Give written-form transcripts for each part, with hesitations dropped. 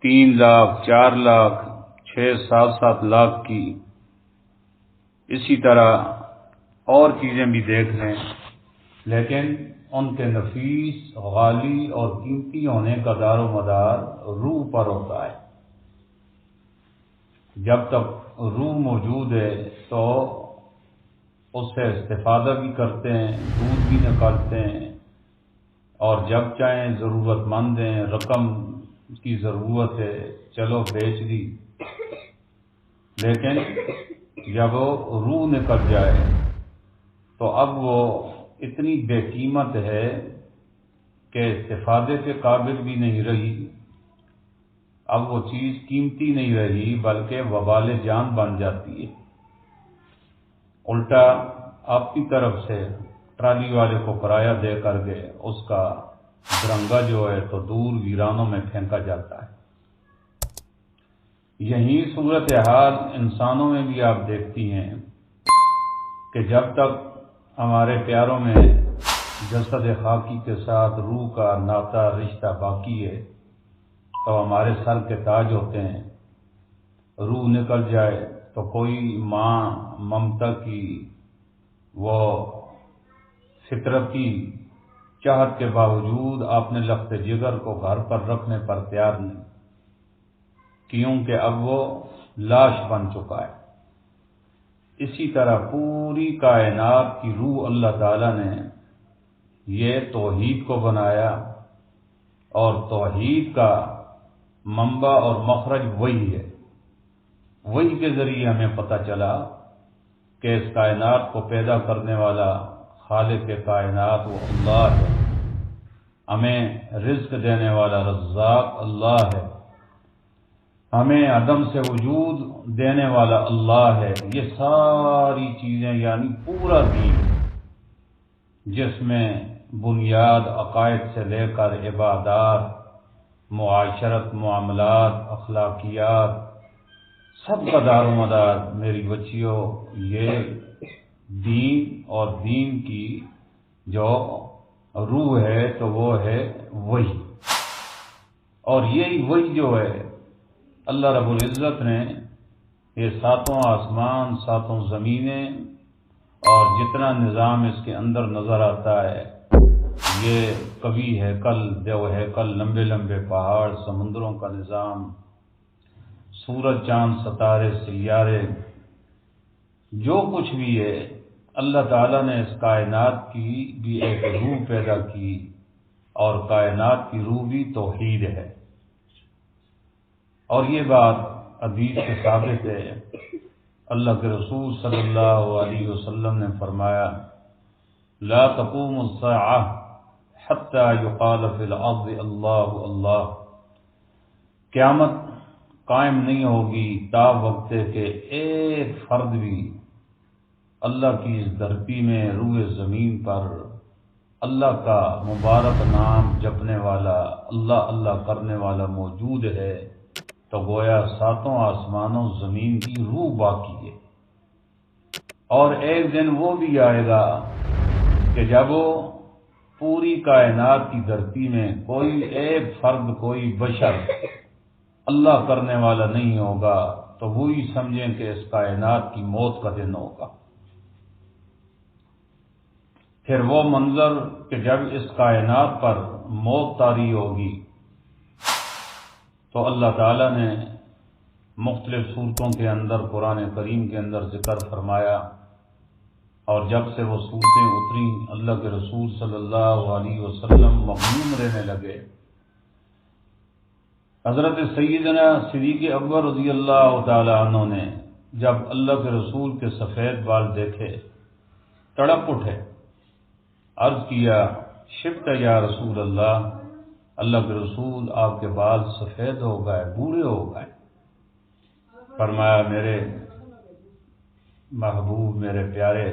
3 لاکھ 4 لاکھ 6 7 لاکھ کی، اسی طرح اور چیزیں بھی دیکھ لیں، لیکن ان کے نفیس، غالی اور قیمتی ہونے کا دار و مدار روح پر ہوتا ہے۔ جب تک روح موجود ہے تو اس سے استفادہ بھی کرتے ہیں، دودھ بھی نکالتے ہیں، اور جب چاہیں ضرورت مند ہیں، رقم کی ضرورت ہے، چلو بیچ دی۔ لیکن جب روح نکل جائے تو اب وہ اتنی بے قیمت ہے کہ استفادے کے قابل بھی نہیں رہی، اب وہ چیز قیمتی نہیں رہی بلکہ وبال جان بن جاتی ہے۔ الٹا آپ کی طرف سے ٹرالی والے کو کرایہ دے کر کے اس کا درنگا جو ہے تو دور ویرانوں میں پھینکا جاتا ہے۔ یہی صورتحال انسانوں میں بھی آپ دیکھتی ہیں کہ جب تک ہمارے پیاروں میں جسد خاکی کے ساتھ روح کا ناطہ رشتہ باقی ہے تو ہمارے سر کے تاج ہوتے ہیں۔ روح نکل جائے تو کوئی ماں ممتا کی وہ فطرتی چاہت کے باوجود اپنے لخت جگر کو گھر پر رکھنے پر تیار نہیں، کیونکہ اب وہ لاش بن چکا ہے۔ اسی طرح پوری کائنات کی روح اللہ تعالیٰ نے یہ توحید کو بنایا، اور توحید کا منبع اور مخرج وہی ہے۔ وہی کے ذریعے ہمیں پتہ چلا کہ اس کائنات کو پیدا کرنے والا خالق کائنات وہ اللہ ہے، ہمیں رزق دینے والا رزاق اللہ ہے، ہمیں عدم سے وجود دینے والا اللہ ہے۔ یہ ساری چیزیں یعنی پورا دین، جس میں بنیاد عقائد سے لے کر عبادات، معاشرت، معاملات، اخلاقیات، سب کا دار و مدار میری بچیوں یہ دین اور دین کی جو روح ہے تو وہ ہے وہی۔ اور یہی وہی جو ہے اللہ رب العزت نے یہ 7 آسمان 7 زمینیں اور جتنا نظام اس کے اندر نظر آتا ہے، یہ کبھی ہے کل جو ہے کل لمبے لمبے پہاڑ، سمندروں کا نظام، سورج چاند ستارے سیارے، جو کچھ بھی ہے اللہ تعالیٰ نے اس کائنات کی بھی ایک روح پیدا کی، اور کائنات کی روح بھی توحید ہے۔ اور یہ بات حدیث سے ثابت ہے، اللہ کے رسول صلی اللہ علیہ وسلم نے فرمایا لا تقوم الساعہ حتی یقال فی الارض اللہ اللہ، قیامت قائم نہیں ہوگی تا وقت کہ ایک فرد بھی اللہ کی اس دھرتی میں روئے زمین پر اللہ کا مبارک نام جپنے والا، اللہ اللہ کرنے والا موجود ہے، تو گویا 7 آسمانوں زمین کی روح باقی ہے۔ اور ایک دن وہ بھی آئے گا کہ جب وہ پوری کائنات کی دھرتی میں کوئی ایک فرد، کوئی بشر اللہ کرنے والا نہیں ہوگا، تو وہی سمجھیں کہ اس کائنات کی موت کا دن ہوگا۔ پھر وہ منظر کہ جب اس کائنات پر موت طاری ہوگی تو اللہ تعالیٰ نے مختلف صورتوں کے اندر قرآن کریم کے اندر ذکر فرمایا، اور جب سے وہ صورتیں اتری اللہ کے رسول صلی اللہ علیہ وسلم مغموم رہنے لگے۔ حضرت سیدنا صدیق اکبر رضی اللہ تعالی عنہ نے جب اللہ کے رسول کے سفید بال دیکھے تڑپ اٹھے، عرض کیا شبت یا رسول اللہ، اللہ کے رسول آپ کے بال سفید ہو گئے، بوڑھے ہو گئے۔ فرمایا میرے محبوب، میرے پیارے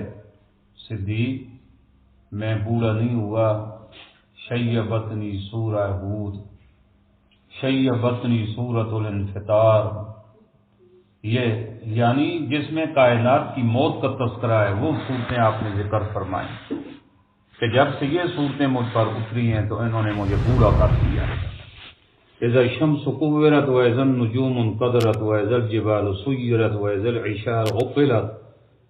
صدیق، میں بوڑھا نہیں ہوا، شیبتنی سورہ ہود، شیبتنی سورۃ الانفطار، یہ یعنی جس میں کائنات کی موت کا تذکرہ ہے وہ صورتیں آپ نے ذکر فرمائیں کہ جب سے یہ صورتیں مجھ پر اتری ہیں تو انہوں نے مجھے بوڑھا کر دیا۔ اذا الشمس كورت واذا النجوم انقدرت واذا الجبال سيرت واذا العشار عطلت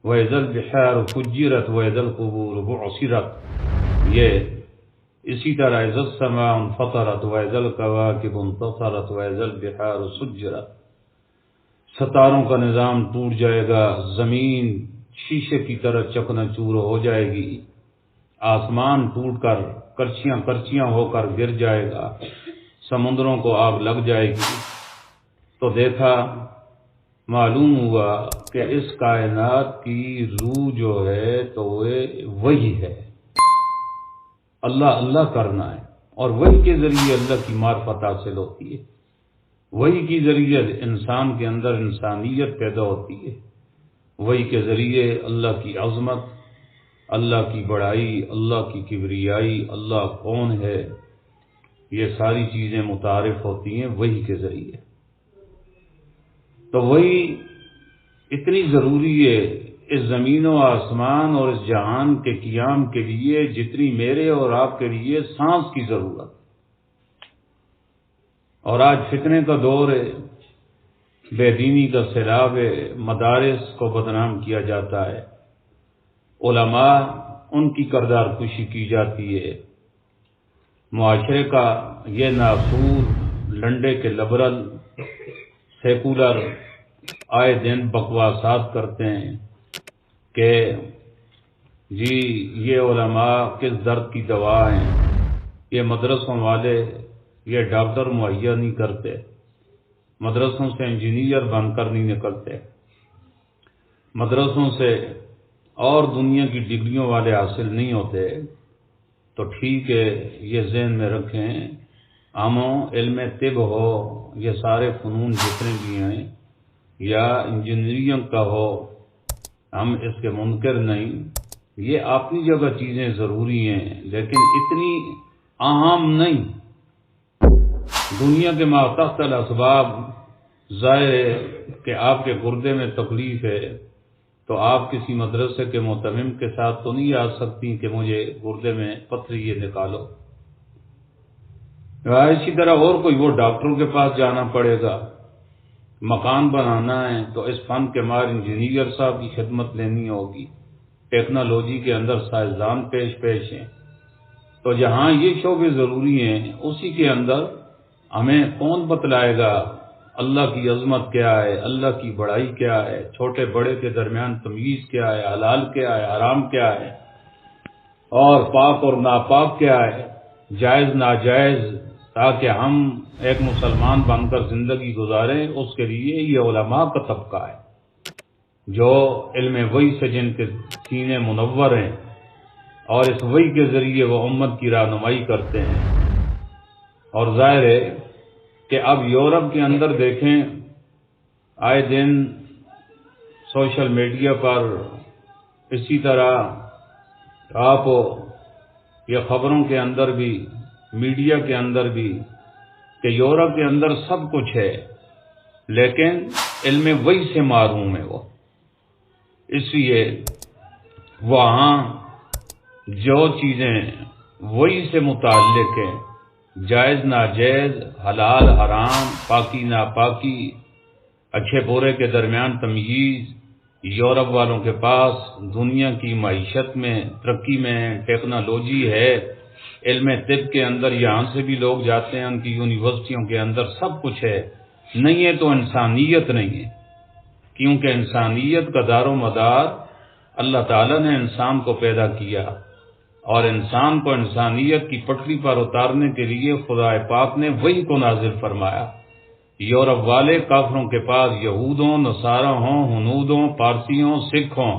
واذا البحار فجرت واذا القبور بعثرت. یہ اسی طرح اذا السماء انفطرت واذا الكواكب انتثرت واذا البحار سجرت. ستاروں کا نظام ٹوٹ جائے گا، زمین شیشے کی طرح چکنا چور ہو جائے گی، آسمان ٹوٹ کر کرچیاں کرچیاں ہو کر گر جائے گا، سمندروں کو آگ لگ جائے گی. تو دیکھا، معلوم ہوا کہ اس کائنات کی روح جو ہے تو وہی ہے، اللہ اللہ کرنا ہے، اور وہی کے ذریعے اللہ کی معرفت حاصل ہوتی ہے، وہی کے ذریعے انسان کے اندر انسانیت پیدا ہوتی ہے، وہی کے ذریعے اللہ کی عظمت، اللہ کی بڑائی، اللہ کی کبریائی، اللہ کون ہے، یہ ساری چیزیں متعارف ہوتی ہیں وہی کے ذریعے. تو وہی اتنی ضروری ہے اس زمین و آسمان اور اس جہان کے قیام کے لیے جتنی میرے اور آپ کے لیے سانس کی ضرورت. اور آج فتنے کا دور ہے، بے دینی کا سیلاب ہے، مدارس کو بدنام کیا جاتا ہے، علماء ان کی کردار کشی کی جاتی ہے، معاشرے کا یہ ناسور لنڈے کے لبرل سیکولر آئے دن بکواسات کرتے ہیں کہ جی یہ علماء کس درد کی دوا ہیں، یہ مدرسوں والے یہ ڈاکٹر مہیا نہیں کرتے، مدرسوں سے انجینئر بن کر نہیں نکلتے، مدرسوں سے اور دنیا کی ڈگریوں والے حاصل نہیں ہوتے. تو ٹھیک ہے، یہ ذہن میں رکھیں، ہموں علم طب ہو، یہ سارے فنون جتنے بھی ہیں، یا انجینئرنگ کا ہو، ہم اس کے منکر نہیں، یہ اپنی جگہ چیزیں ضروری ہیں لیکن اتنی اہم نہیں. دنیا کے ماتحت الاسباب، ظاہر ہے کہ آپ کے گردے میں تکلیف ہے تو آپ کسی مدرسے کے معتمم کے ساتھ تو نہیں آ سکتی کہ مجھے گردے میں پتھری یہ نکالو. اسی طرح اور کوئی وہ ڈاکٹروں کے پاس جانا پڑے گا. مکان بنانا ہے تو اس فن کے مار انجینئر صاحب کی خدمت لینی ہوگی، ٹیکنالوجی کے اندر سائنسدان پیش ہیں. تو جہاں یہ شعبے ضروری ہیں اسی کے اندر ہمیں کون بتلائے گا اللہ کی عظمت کیا ہے، اللہ کی بڑائی کیا ہے، چھوٹے بڑے کے درمیان تمیز کیا ہے، حلال کیا ہے، حرام کیا ہے، اور پاک اور ناپاک کیا ہے، جائز ناجائز، تاکہ ہم ایک مسلمان بن کر زندگی گزاریں. اس کے لیے یہ علماء کا طبقہ ہے جو علم وحی سے جن کے سینے منور ہیں اور اس وحی کے ذریعے وہ امت کی رہنمائی کرتے ہیں. اور ظاہر ہے کہ اب یورپ کے اندر دیکھیں، آئے دن سوشل میڈیا پر اسی طرح آپ یہ خبروں کے اندر بھی، میڈیا کے اندر بھی، کہ یورپ کے اندر سب کچھ ہے لیکن علم وحی سے محروم ہے وہ. اس لیے وہاں جو چیزیں وحی سے متعلق ہیں، جائز ناجائز، حلال حرام، پاکی ناپاکی، اچھے برے کے درمیان تمیز، یورپ والوں کے پاس دنیا کی معیشت میں ترقی میں ٹیکنالوجی ہے، علم طب کے اندر یہاں سے بھی لوگ جاتے ہیں، ان کی یونیورسٹیوں کے اندر سب کچھ ہے. نہیں ہے تو انسانیت نہیں ہے، کیونکہ انسانیت کا دار و مدار اللہ تعالیٰ نے انسان کو پیدا کیا، اور انسان کو انسانیت کی پٹری پر اتارنے کے لیے خدا پاک نے وحی کو نازل فرمایا. یورپ والے کافروں کے پاس یہودوں، نصارہ ہوں، ہنودوں، پارسیوں، سکھ ہوں،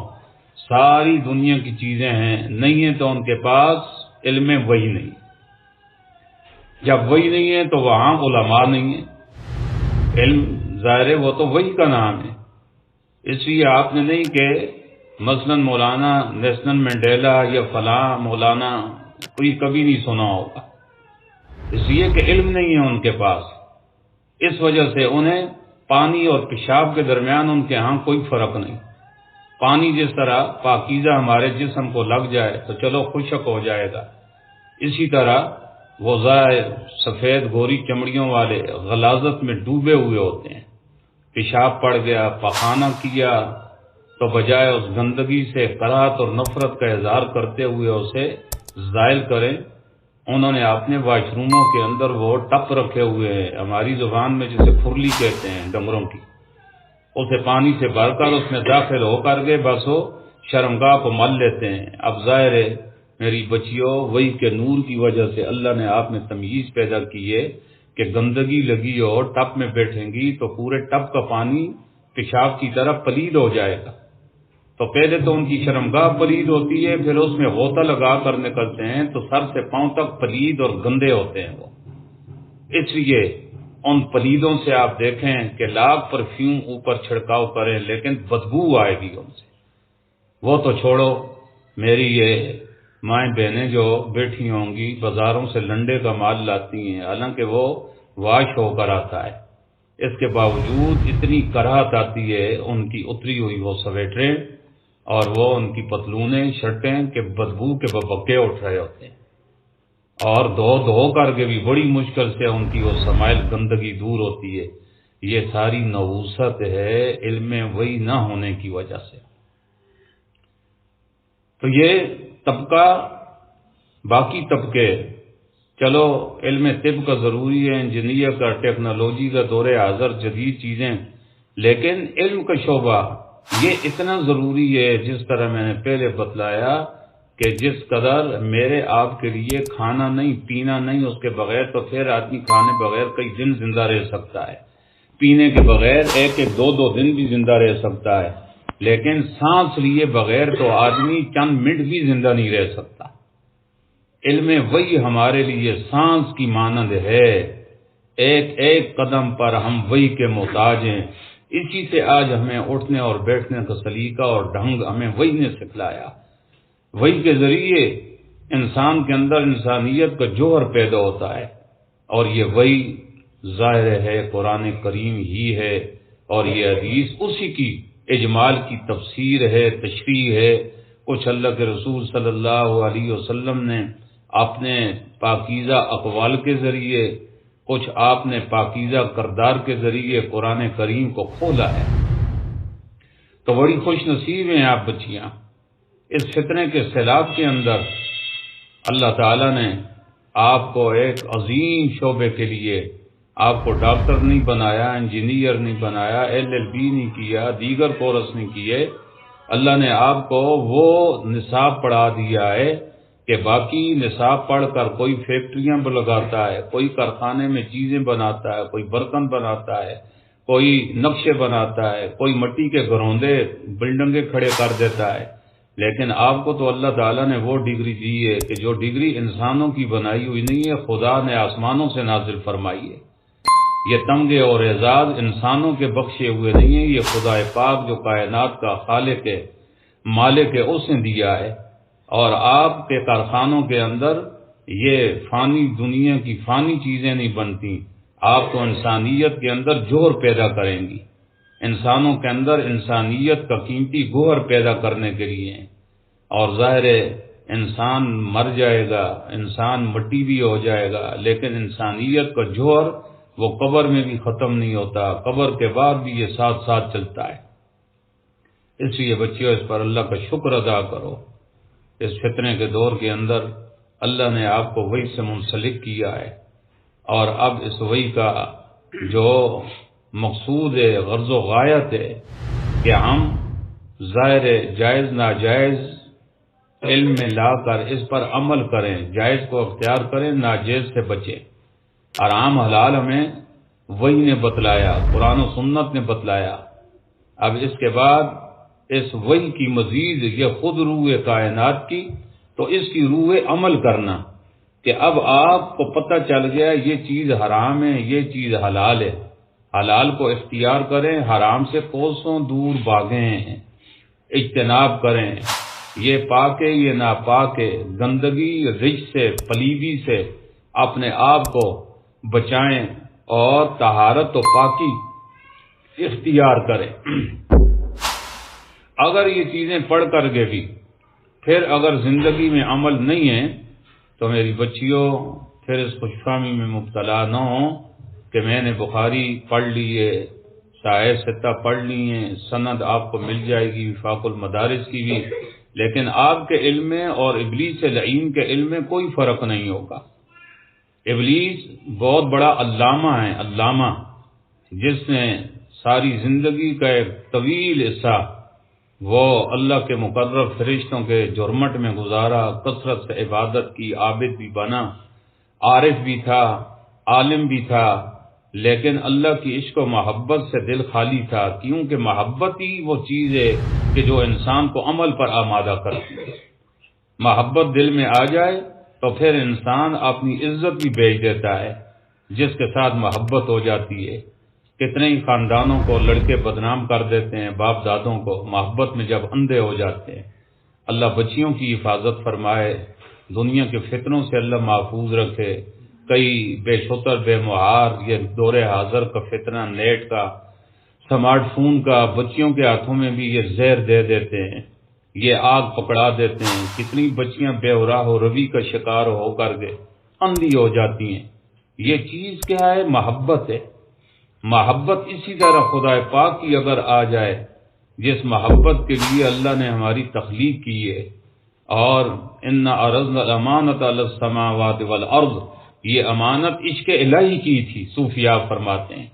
ساری دنیا کی چیزیں ہیں، نہیں ہیں تو ان کے پاس علم وحی نہیں. جب وحی نہیں ہے تو وہاں علماء نہیں ہیں. علم ظاہر ہے وہ تو وحی کا نام ہے. اس لیے آپ نے نہیں کہ مثلا مولانا نیلسن منڈیلا یا فلاں مولانا کوئی کبھی نہیں سنا ہوگا، اس لیے کہ علم نہیں ہے ان کے پاس. اس وجہ سے انہیں پانی اور پیشاب کے درمیان ان کے ہاں کوئی فرق نہیں. پانی جس طرح پاکیزہ ہمارے جسم کو لگ جائے تو چلو خشک ہو جائے گا، اسی طرح وہ ظاہر سفید گوری چمڑیوں والے غلاظت میں ڈوبے ہوئے ہوتے ہیں، پیشاب پڑ گیا، پخانہ کیا، تو بجائے اس گندگی سے کراہت اور نفرت کا اظہار کرتے ہوئے اسے زائل کریں، انہوں نے اپنے واش روموں کے اندر وہ ٹپ رکھے ہوئے ہیں، ہماری زبان میں جسے پھرلی کہتے ہیں ڈنگروں کی، اسے پانی سے بھر کر اس میں داخل ہو کر کے بس وہ شرمگاہ کو مل لیتے ہیں۔ اب ظاہر ہے میری بچیوں، وہی کے نور کی وجہ سے اللہ نے آپ میں تمیز پیدا کی ہے کہ گندگی لگی ہو ٹپ میں بیٹھیں گی تو پورے ٹپ کا پانی پیشاب کی طرح پلید ہو جائے گا، تو پہلے تو ان کی شرمگاہ پلید ہوتی ہے، پھر اس میں غوطہ لگا کر نکلتے ہیں تو سر سے پاؤں تک پلید اور گندے ہوتے ہیں وہ۔ اس لیے ان پلیدوں سے آپ دیکھیں کہ لاکھ پرفیوم اوپر چھڑکاؤ کریں لیکن بدبو آئے گی ان سے۔ وہ تو چھوڑو، میری یہ مائیں بہنیں جو بیٹھی ہوں گی بازاروں سے لنڈے کا مال لاتی ہیں، حالانکہ وہ واش ہو کر آتا ہے، اس کے باوجود اتنی کراہت آتی ہے ان کی اتری ہوئی وہ سویٹریں اور وہ ان کی پتلونیں شرٹیں کہ بدبو کے ببکے اٹھ رہے ہوتے ہیں، اور دھو کر کے بھی بڑی مشکل سے ان کی وہ سمائل گندگی دور ہوتی ہے۔ یہ ساری نحوست ہے علم وحی نہ ہونے کی وجہ سے۔ تو یہ طبقہ، باقی طبقے، چلو علم طب کا ضروری ہے، انجینئر کا، ٹیکنالوجی کا، دور حاضر جدید چیزیں، لیکن علم کا شعبہ یہ اتنا ضروری ہے، جس طرح میں نے پہلے بتلایا کہ جس قدر میرے آپ کے لیے کھانا نہیں پینا نہیں، اس کے بغیر تو پھر آدمی کھانے بغیر کئی دن زندہ رہ سکتا ہے، پینے کے بغیر ایک دو دن بھی زندہ رہ سکتا ہے، لیکن سانس لیے بغیر تو آدمی چند منٹ بھی زندہ نہیں رہ سکتا۔ علم وحی ہمارے لیے سانس کی مانند ہے، ایک ایک قدم پر ہم وحی کے محتاج ہیں، اسی سے آج ہمیں اٹھنے اور بیٹھنے کا سلیقہ اور ڈھنگ ہمیں وحی نے سکھلایا۔ وحی کے ذریعے انسان کے اندر انسانیت کا جوہر پیدا ہوتا ہے، اور یہ وحی ظاہر ہے قرآن کریم ہی ہے، اور یہ حدیث اسی کی اجمال کی تفسیر ہے، تشریح ہے۔ کچھ اللہ کے رسول صلی اللہ علیہ وسلم نے اپنے پاکیزہ اقوال کے ذریعے، کچھ آپ نے پاکیزہ کردار کے ذریعے قرآن کریم کو کھولا ہے۔ تو بڑی خوش نصیب ہیں آپ بچیاں، اس فتنے کے سیلاب کے اندر اللہ تعالیٰ نے آپ کو ایک عظیم شعبے کے لیے، آپ کو ڈاکٹر نہیں بنایا، انجینئر نہیں بنایا، LLB نہیں کیا، دیگر کورس نہیں کیے، اللہ نے آپ کو وہ نصاب پڑھا دیا ہے کہ باقی نصاب پڑھ کر کوئی فیکٹریاں لگاتا ہے، کوئی کارخانے میں چیزیں بناتا ہے، کوئی برتن بناتا ہے، کوئی نقشے بناتا ہے، کوئی مٹی کے گھروندے بلڈنگیں کھڑے کر دیتا ہے، لیکن آپ کو تو اللہ تعالیٰ نے وہ ڈگری دی ہے کہ جو ڈگری انسانوں کی بنائی ہوئی نہیں ہے، خدا نے آسمانوں سے نازل فرمائی ہے۔ یہ تمغے اور اعزاز انسانوں کے بخشے ہوئے نہیں ہیں، یہ خدا پاک جو کائنات کا خالق ہے، مالک ہے، اس نے دیا ہے۔ اور آپ کے کارخانوں کے اندر یہ فانی دنیا کی فانی چیزیں نہیں بنتی، آپ تو انسانیت کے اندر جوہر پیدا کریں گی، انسانوں کے اندر انسانیت کا قیمتی گوہر پیدا کرنے کے لیے ہیں۔ اور ظاہر ہے انسان مر جائے گا، انسان مٹی بھی ہو جائے گا، لیکن انسانیت کا جوہر وہ قبر میں بھی ختم نہیں ہوتا، قبر کے بعد بھی یہ ساتھ ساتھ چلتا ہے۔ اس لیے بچیوں اس پر اللہ کا شکر ادا کرو۔ اس فتنے کے دور کے اندر اللہ نے آپ کو وحی سے منسلک کیا ہے، اور اب اس وحی کا جو مقصود ہے، غرض و غایت ہے کہ ہم ظاہر جائز ناجائز علم میں لا کر اس پر عمل کریں، جائز کو اختیار کریں، ناجائز سے بچیں۔ حرام حلال ہمیں وحی نے بتلایا، قرآن و سنت نے بتلایا۔ اب اس کے بعد اس وحی کی مزید یہ خود روح کائنات کی، تو اس کی روح عمل کرنا کہ اب آپ کو پتہ چل گیا یہ چیز حرام ہے، یہ چیز حلال ہے، حلال کو اختیار کریں، حرام سے کوسوں دور بھاگیں، اجتناب کریں، یہ پاک ہے یہ ناپاک ہے، گندگی رجس سے پلیدی سے اپنے آپ کو بچائیں اور طہارت و پاکی اختیار کریں۔ اگر یہ چیزیں پڑھ کر کے بھی پھر اگر زندگی میں عمل نہیں ہے تو میری بچیوں پھر اس خوش فہمی میں مبتلا نہ ہوں کہ میں نے بخاری پڑھ لی ہے، صحیح ستہ پڑھ لی ہیں، سند آپ کو مل جائے گی وفاق المدارس کی بھی، لیکن آپ کے علم میں اور ابلیس لعین کے علم میں کوئی فرق نہیں ہوگا۔ ابلیس بہت بڑا علامہ ہے، علامہ، جس نے ساری زندگی کا ایک طویل حصہ وہ اللہ کے مقرب فرشتوں کے جرمٹ میں گزارا، کثرت سے عبادت کی، عابد بھی بنا، عارف بھی تھا، عالم بھی تھا، لیکن اللہ کی عشق و محبت سے دل خالی تھا، کیونکہ محبت ہی وہ چیز ہے کہ جو انسان کو عمل پر آمادہ کرتی ہے۔ محبت دل میں آ جائے تو پھر انسان اپنی عزت بھی بیچ دیتا ہے، جس کے ساتھ محبت ہو جاتی ہے۔ کتنے ہی خاندانوں کو لڑکے بدنام کر دیتے ہیں، باپ دادوں کو، محبت میں جب اندھے ہو جاتے ہیں۔ اللہ بچیوں کی حفاظت فرمائے، دنیا کے فتنوں سے اللہ محفوظ رکھے۔ کئی بے شتر بے مہار یہ دور حاضر کا فتنہ، نیٹ کا، سمارٹ فون کا، بچیوں کے ہاتھوں میں بھی یہ زہر دے دیتے ہیں، یہ آگ پکڑا دیتے ہیں۔ کتنی بچیاں بے راہ و روی کا شکار ہو کر کے اندھی ہو جاتی ہیں۔ یہ چیز کیا ہے؟ محبت ہے۔ محبت اسی طرح خدا پاک کی اگر آ جائے، جس محبت کے لیے اللہ نے ہماری تخلیق کی ہے، اور ان عرضنا الامانۃ علی السماوات والارض، یہ امانت عشق الہی کی تھی، صوفیاء فرماتے ہیں۔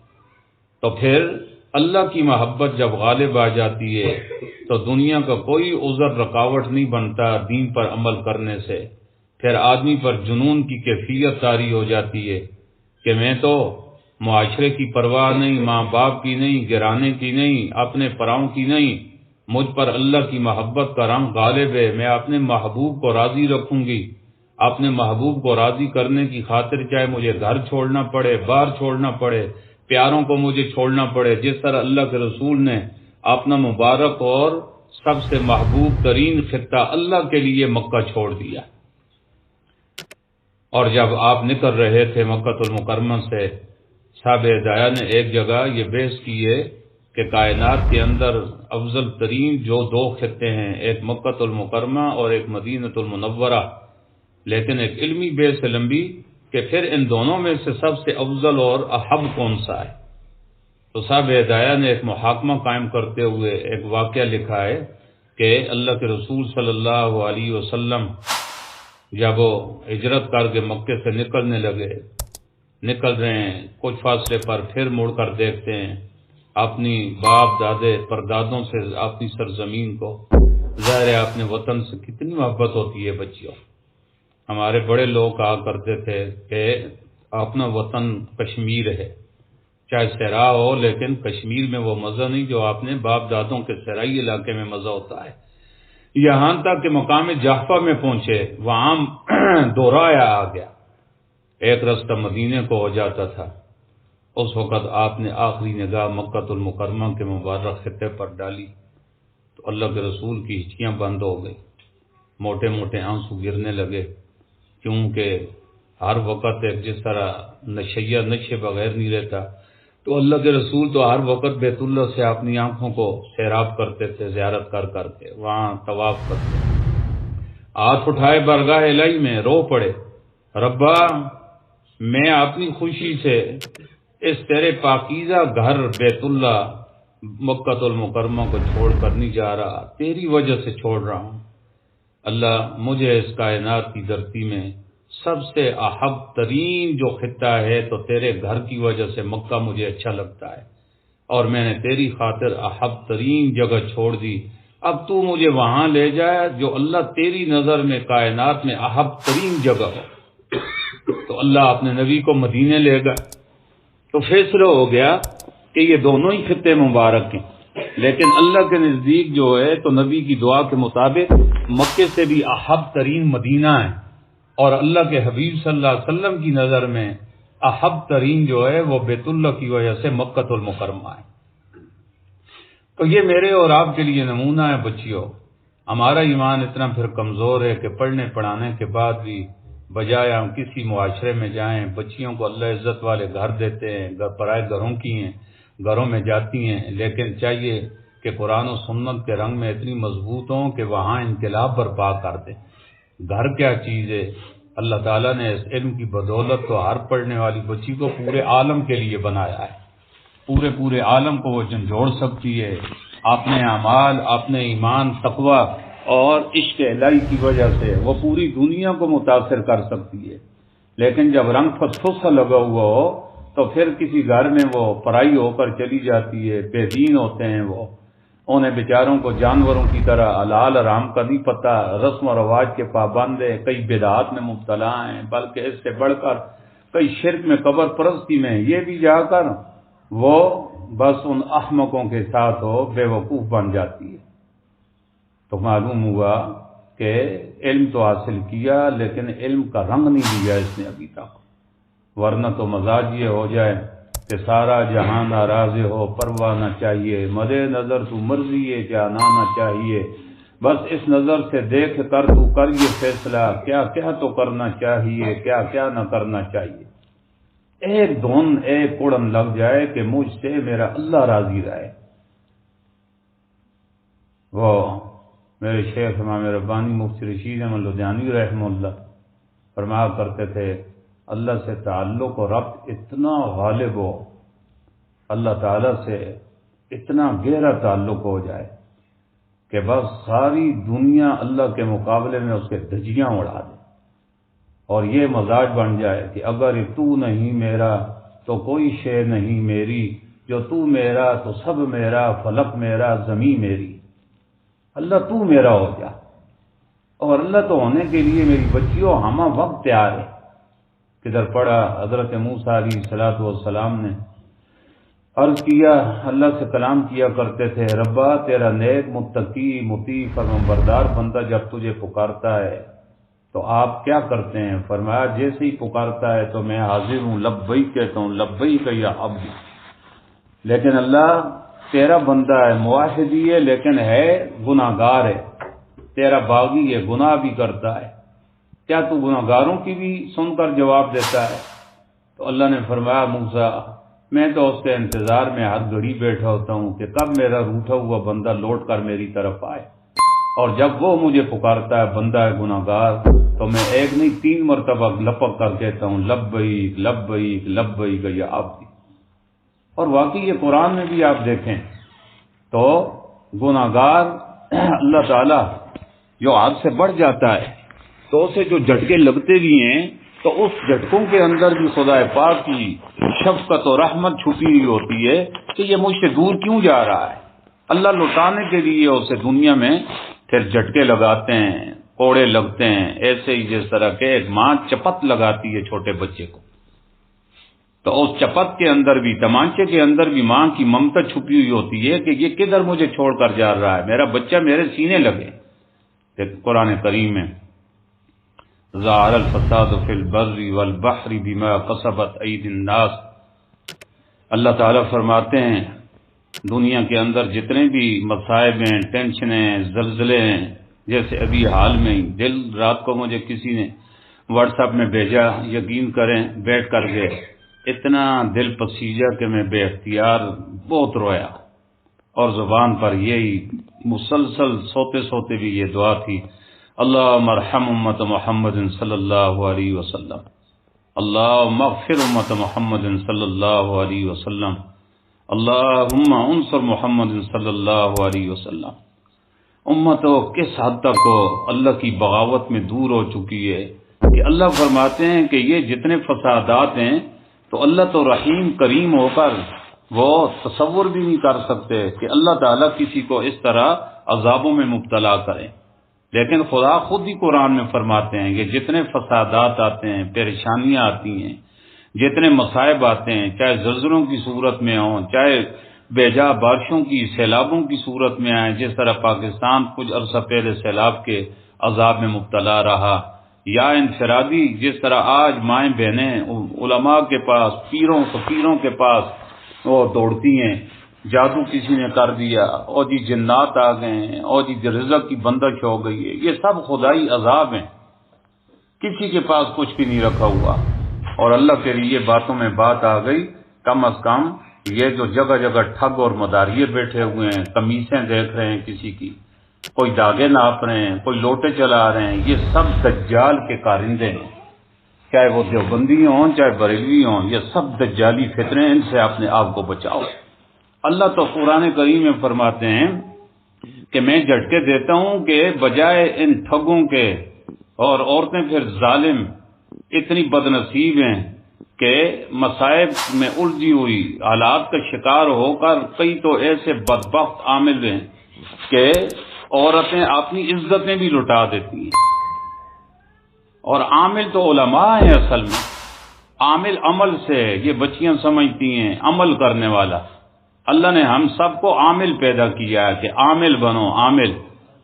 تو پھر اللہ کی محبت جب غالب آ جاتی ہے تو دنیا کا کوئی عذر رکاوٹ نہیں بنتا دین پر عمل کرنے سے۔ پھر آدمی پر جنون کی کیفیت طاری ہو جاتی ہے کہ میں تو معاشرے کی پرواہ نہیں، ماں باپ کی نہیں، گرانے کی نہیں، اپنے پراؤں کی نہیں، مجھ پر اللہ کی محبت کا رنگ غالب ہے، میں اپنے محبوب کو راضی رکھوں گی۔ اپنے محبوب کو راضی کرنے کی خاطر چاہے مجھے گھر چھوڑنا پڑے، بار چھوڑنا پڑے، پیاروں کو مجھے چھوڑنا پڑے، جس طرح اللہ کے رسول نے اپنا مبارک اور سب سے محبوب ترین خطہ اللہ کے لیے مکہ چھوڑ دیا۔ اور جب آپ نکل رہے تھے مکہ المکرمہ سے، صاحب ہدایہ نے ایک جگہ یہ بحث کی ہے کہ کائنات کے اندر افضل ترین جو دو خطے ہیں، ایک مکہ المکرمہ اور ایک مدینہ المنورہ، لیکن ایک علمی بحث لمبی کہ پھر ان دونوں میں سے سب سے افضل اور احب کون سا ہے۔ تو صاحب ہدایہ نے ایک محاکمہ قائم کرتے ہوئے ایک واقعہ لکھا ہے کہ اللہ کے رسول صلی اللہ علیہ وسلم جب وہ ہجرت کر کے مکے سے نکلنے لگے، نکل رہے ہیں، کچھ فاصلے پر پھر مڑ کر دیکھتے ہیں اپنی باپ دادے پردادوں سے اپنی سرزمین کو، ظاہر ہے اپنے وطن سے کتنی محبت ہوتی ہے بچیوں۔ ہمارے بڑے لوگ کہا کرتے تھے کہ اپنا وطن کشمیر ہے، چاہے صحرا ہو، لیکن کشمیر میں وہ مزہ نہیں جو اپنے باپ دادوں کے صحرائی علاقے میں مزہ ہوتا ہے۔ یہاں تک کہ مقام جعفہ میں پہنچے، وہاں دورایا آ گیا، ایک رستہ مدینے کو ہو جاتا تھا۔ اس وقت آپ نے آخری نگاہ مکہ المکرمہ کے مبارک خطے پر ڈالی تو اللہ کے رسول کی ہچکیاں بند ہو گئی، موٹے موٹے آنسو گرنے لگے، کیونکہ ہر وقت ایک جس طرح نشیہ نشے بغیر نہیں رہتا، تو اللہ کے رسول تو ہر وقت بیت اللہ سے اپنی آنکھوں کو سیراب کرتے تھے، زیارت کر کر کے وہاں طواف کرتے، ہاتھ اٹھائے برگاہ الہی میں، رو پڑے، ربا میں اپنی خوشی سے اس تیرے پاکیزہ گھر بیت اللہ مکہ المکرمہ کو چھوڑ کر نہیں جا رہا، تیری وجہ سے چھوڑ رہا ہوں۔ اللہ مجھے اس کائنات کی دھرتی میں سب سے احب ترین جو خطہ ہے تو تیرے گھر کی وجہ سے مکہ مجھے اچھا لگتا ہے، اور میں نے تیری خاطر احب ترین جگہ چھوڑ دی، اب تو مجھے وہاں لے جائے جو اللہ تیری نظر میں کائنات میں احب ترین جگہ ہو۔ تو اللہ اپنے نبی کو مدینے لے گئے، تو فیصلہ ہو گیا کہ یہ دونوں ہی خطے مبارک ہیں، لیکن اللہ کے نزدیک جو ہے تو نبی کی دعا کے مطابق مکے سے بھی احب ترین مدینہ ہے، اور اللہ کے حبیب صلی اللہ علیہ وسلم کی نظر میں احب ترین جو ہے وہ بیت اللہ کی وجہ سے مکہ المکرمہ ہے۔ تو یہ میرے اور آپ کے لیے نمونہ ہے بچیوں۔ ہمارا ایمان اتنا پھر کمزور ہے کہ پڑھنے پڑھانے کے بعد بھی بجائے ہم کسی معاشرے میں جائیں، بچیوں کو اللہ عزت والے گھر دیتے ہیں، پرائے گھروں کی ہیں، گھروں میں جاتی ہیں، لیکن چاہیے کہ قرآن و سنت کے رنگ میں اتنی مضبوط ہوں کہ وہاں انقلاب برپا کر دیں۔ گھر کیا چیز ہے؟ اللہ تعالیٰ نے اس علم کی بدولت تو ہر پڑھنے والی بچی کو پورے عالم کے لیے بنایا ہے، پورے عالم کو وہ جھنجھوڑ سکتی ہے اپنے اعمال، اپنے ایمان، تقوی اور عشق الہی کی وجہ سے وہ پوری دنیا کو متاثر کر سکتی ہے۔ لیکن جب رنگ پھسا لگا ہوا ہو تو پھر کسی گھر میں وہ پرائی ہو کر چلی جاتی ہے، بے دین ہوتے ہیں وہ، انہیں بیچاروں کو جانوروں کی طرح حلال حرام کا نہیں پتہ، رسم و رواج کے پابند ہیں، کئی بدعات میں مبتلا ہیں، بلکہ اس سے بڑھ کر کئی شرک میں، قبر پرستی میں، یہ بھی جا کر وہ بس ان احمقوں کے ساتھ ہو بے وقوف بن جاتی ہے۔ تو معلوم ہوا کہ علم تو حاصل کیا لیکن علم کا رنگ نہیں لیا اس نے ابھی تک، ورنہ تو مزاج یہ ہو جائے کہ سارا جہاں ناراض ہو، پرواہ نہ چاہیے، مد نظر تو مرضی ہے جانا نہ چاہیے، بس اس نظر سے دیکھ کر تو کر یہ فیصلہ کیا کیا تو کرنا چاہیے، کیا کیا نہ کرنا چاہیے۔ ایک دھن ایک اڑن لگ جائے کہ مجھ سے میرا اللہ راضی رہے۔ وہ میرے شیخ امام ربانی مفتی رشید احمد لدھیانوی رحمہ اللہ فرمایا کرتے تھے، اللہ سے تعلق و ربط اتنا غالب ہو، اللہ تعالیٰ سے اتنا گہرا تعلق ہو جائے کہ بس ساری دنیا اللہ کے مقابلے میں اس کے دھجیاں اڑا دے، اور یہ مزاج بن جائے کہ اگر تو نہیں میرا تو کوئی شے نہیں میری، جو تو میرا تو سب میرا، فلک میرا زمین میری، اللہ تو میرا ہو جا۔ اور اللہ تو ہونے کے لیے میری بچیوں ہمہ وقت تیار ہے۔ کدھر پڑا حضرت موسیٰ علیہ الصلوۃ والسلام نے عرض کیا، اللہ سے کلام کیا کرتے تھے، ربا تیرا نیک متقی مطیع فرمانبردار بندہ جب تجھے پکارتا ہے تو آپ کیا کرتے ہیں؟ فرمایا جیسے ہی پکارتا ہے تو میں حاضر ہوں، لبیک کہتا ہوں، لبیک یا عبدی۔ لیکن اللہ تیرا بندہ ہے، موحدی ہے، لیکن ہے گناہ گار ہے، تیرا باغی ہے، گناہ بھی کرتا ہے، کیا تو گناہ گاروں کی بھی سن کر جواب دیتا ہے؟ تو اللہ نے فرمایا موسیٰ میں تو اس کے انتظار میں ہر گھڑی بیٹھا ہوتا ہوں کہ کب میرا روٹھا ہوا بندہ لوٹ کر میری طرف آئے، اور جب وہ مجھے پکارتا ہے بندہ ہے گناہ گار تو میں ایک نہیں 3 مرتبہ لپک کر کہتا ہوں لبیک لبیک لبیک یا عبدی۔ اور واقعی یہ قرآن میں بھی آپ دیکھیں تو گناہ گار اللہ تعالیٰ جو حد سے بڑھ جاتا ہے تو اسے جو جھٹکے لگتے بھی ہیں تو اس جھٹکوں کے اندر بھی خدا پاک کی شفقت و رحمت چھپی ہوئی ہوتی ہے کہ یہ مجھ سے دور کیوں جا رہا ہے۔ اللہ لوٹانے کے لیے اسے دنیا میں پھر جھٹکے لگاتے ہیں، کوڑے لگتے ہیں، ایسے ہی جس طرح کہ ایک ماں چپت لگاتی ہے چھوٹے بچے کو، تو اس چپت کے اندر بھی، تمانچے کے اندر بھی ماں کی ممتا چھپی ہوئی ہوتی ہے کہ یہ کدھر مجھے چھوڑ کر جا رہا ہے، میرا بچہ میرے سینے لگے۔ قرآن کریم میں ظہر الفساد فی البر والبحر بما کسبت ایدی الناس، اللہ تعالیٰ فرماتے ہیں دنیا کے اندر جتنے بھی مصائب ہیں، ٹینشنیں، زلزلے ہیں، جیسے ابھی حال میں ہی دل رات کو مجھے کسی نے واٹس ایپ میں بھیجا، یقین کریں بیٹھ کر کے اتنا دل پسیجا کہ میں بے اختیار بہت رویا، اور زبان پر یہی مسلسل سوتے سوتے بھی یہ دعا تھی، اللہم ارحم امت محمد صلی اللہ علیہ وسلم، اللہم اغفر امت محمد صلی اللہ علیہ وسلم، اللہم انصر محمد صلی اللہ علیہ وسلم۔ امت کس حد تک اللہ کی بغاوت میں دور ہو چکی ہے کہ اللہ فرماتے ہیں کہ یہ جتنے فسادات ہیں تو اللہ تو رحیم کریم ہو کر وہ تصور بھی نہیں کر سکتے کہ اللہ تعالیٰ کسی کو اس طرح عذابوں میں مبتلا کرے، لیکن خدا خود ہی قرآن میں فرماتے ہیں کہ جتنے فسادات آتے ہیں، پریشانیاں آتی ہیں، جتنے مصائب آتے ہیں، چاہے زلزلوں کی صورت میں ہوں، چاہے بے جا بارشوں کی، سیلابوں کی صورت میں آئیں، جس طرح پاکستان کچھ عرصہ پہلے سیلاب کے عذاب میں مبتلا رہا، یا انفرادی جس طرح آج مائیں بہنیں علماء کے پاس، فقیروں کے پاس وہ دوڑتی ہیں، جادو کسی نے کر دیا، اور جی جنات آ گئے ہیں، اور جی رزق کی بندش ہو گئی ہے، یہ سب خدائی عذاب ہیں، کسی کے پاس کچھ بھی نہیں رکھا ہوا، اور اللہ کے لیے باتوں میں بات آ گئی، کم از کم یہ جو جگہ جگہ ٹھگ اور مداریے بیٹھے ہوئے ہیں، قمیصیں دیکھ رہے ہیں کسی کی، کوئی داغے ناپ رہے ہیں، کوئی لوٹے چلا رہے ہیں، یہ سب دجال کے کارندے ہیں، چاہے وہ دیوبندی ہوں چاہے بریلوی ہوں، یہ سب دجالی فتنے، ان سے اپنے آپ کو بچاؤ۔ اللہ تو قرآن کریم میں فرماتے ہیں کہ میں جھٹکے دیتا ہوں کہ بجائے ان ٹھگوں کے، اور عورتیں پھر ظالم اتنی بدنصیب ہیں کہ مصائب میں الجھی ہوئی حالات کا شکار ہو کر کئی تو ایسے بدبخت عامل ہیں کہ عورتیں اپنی عزتیں بھی لٹا دیتی ہیں۔ اور عامل تو علماء ہیں، اصل میں عامل عمل سے، یہ بچیاں سمجھتی ہیں عمل کرنے والا۔ اللہ نے ہم سب کو عامل پیدا کیا ہے کہ عامل بنو۔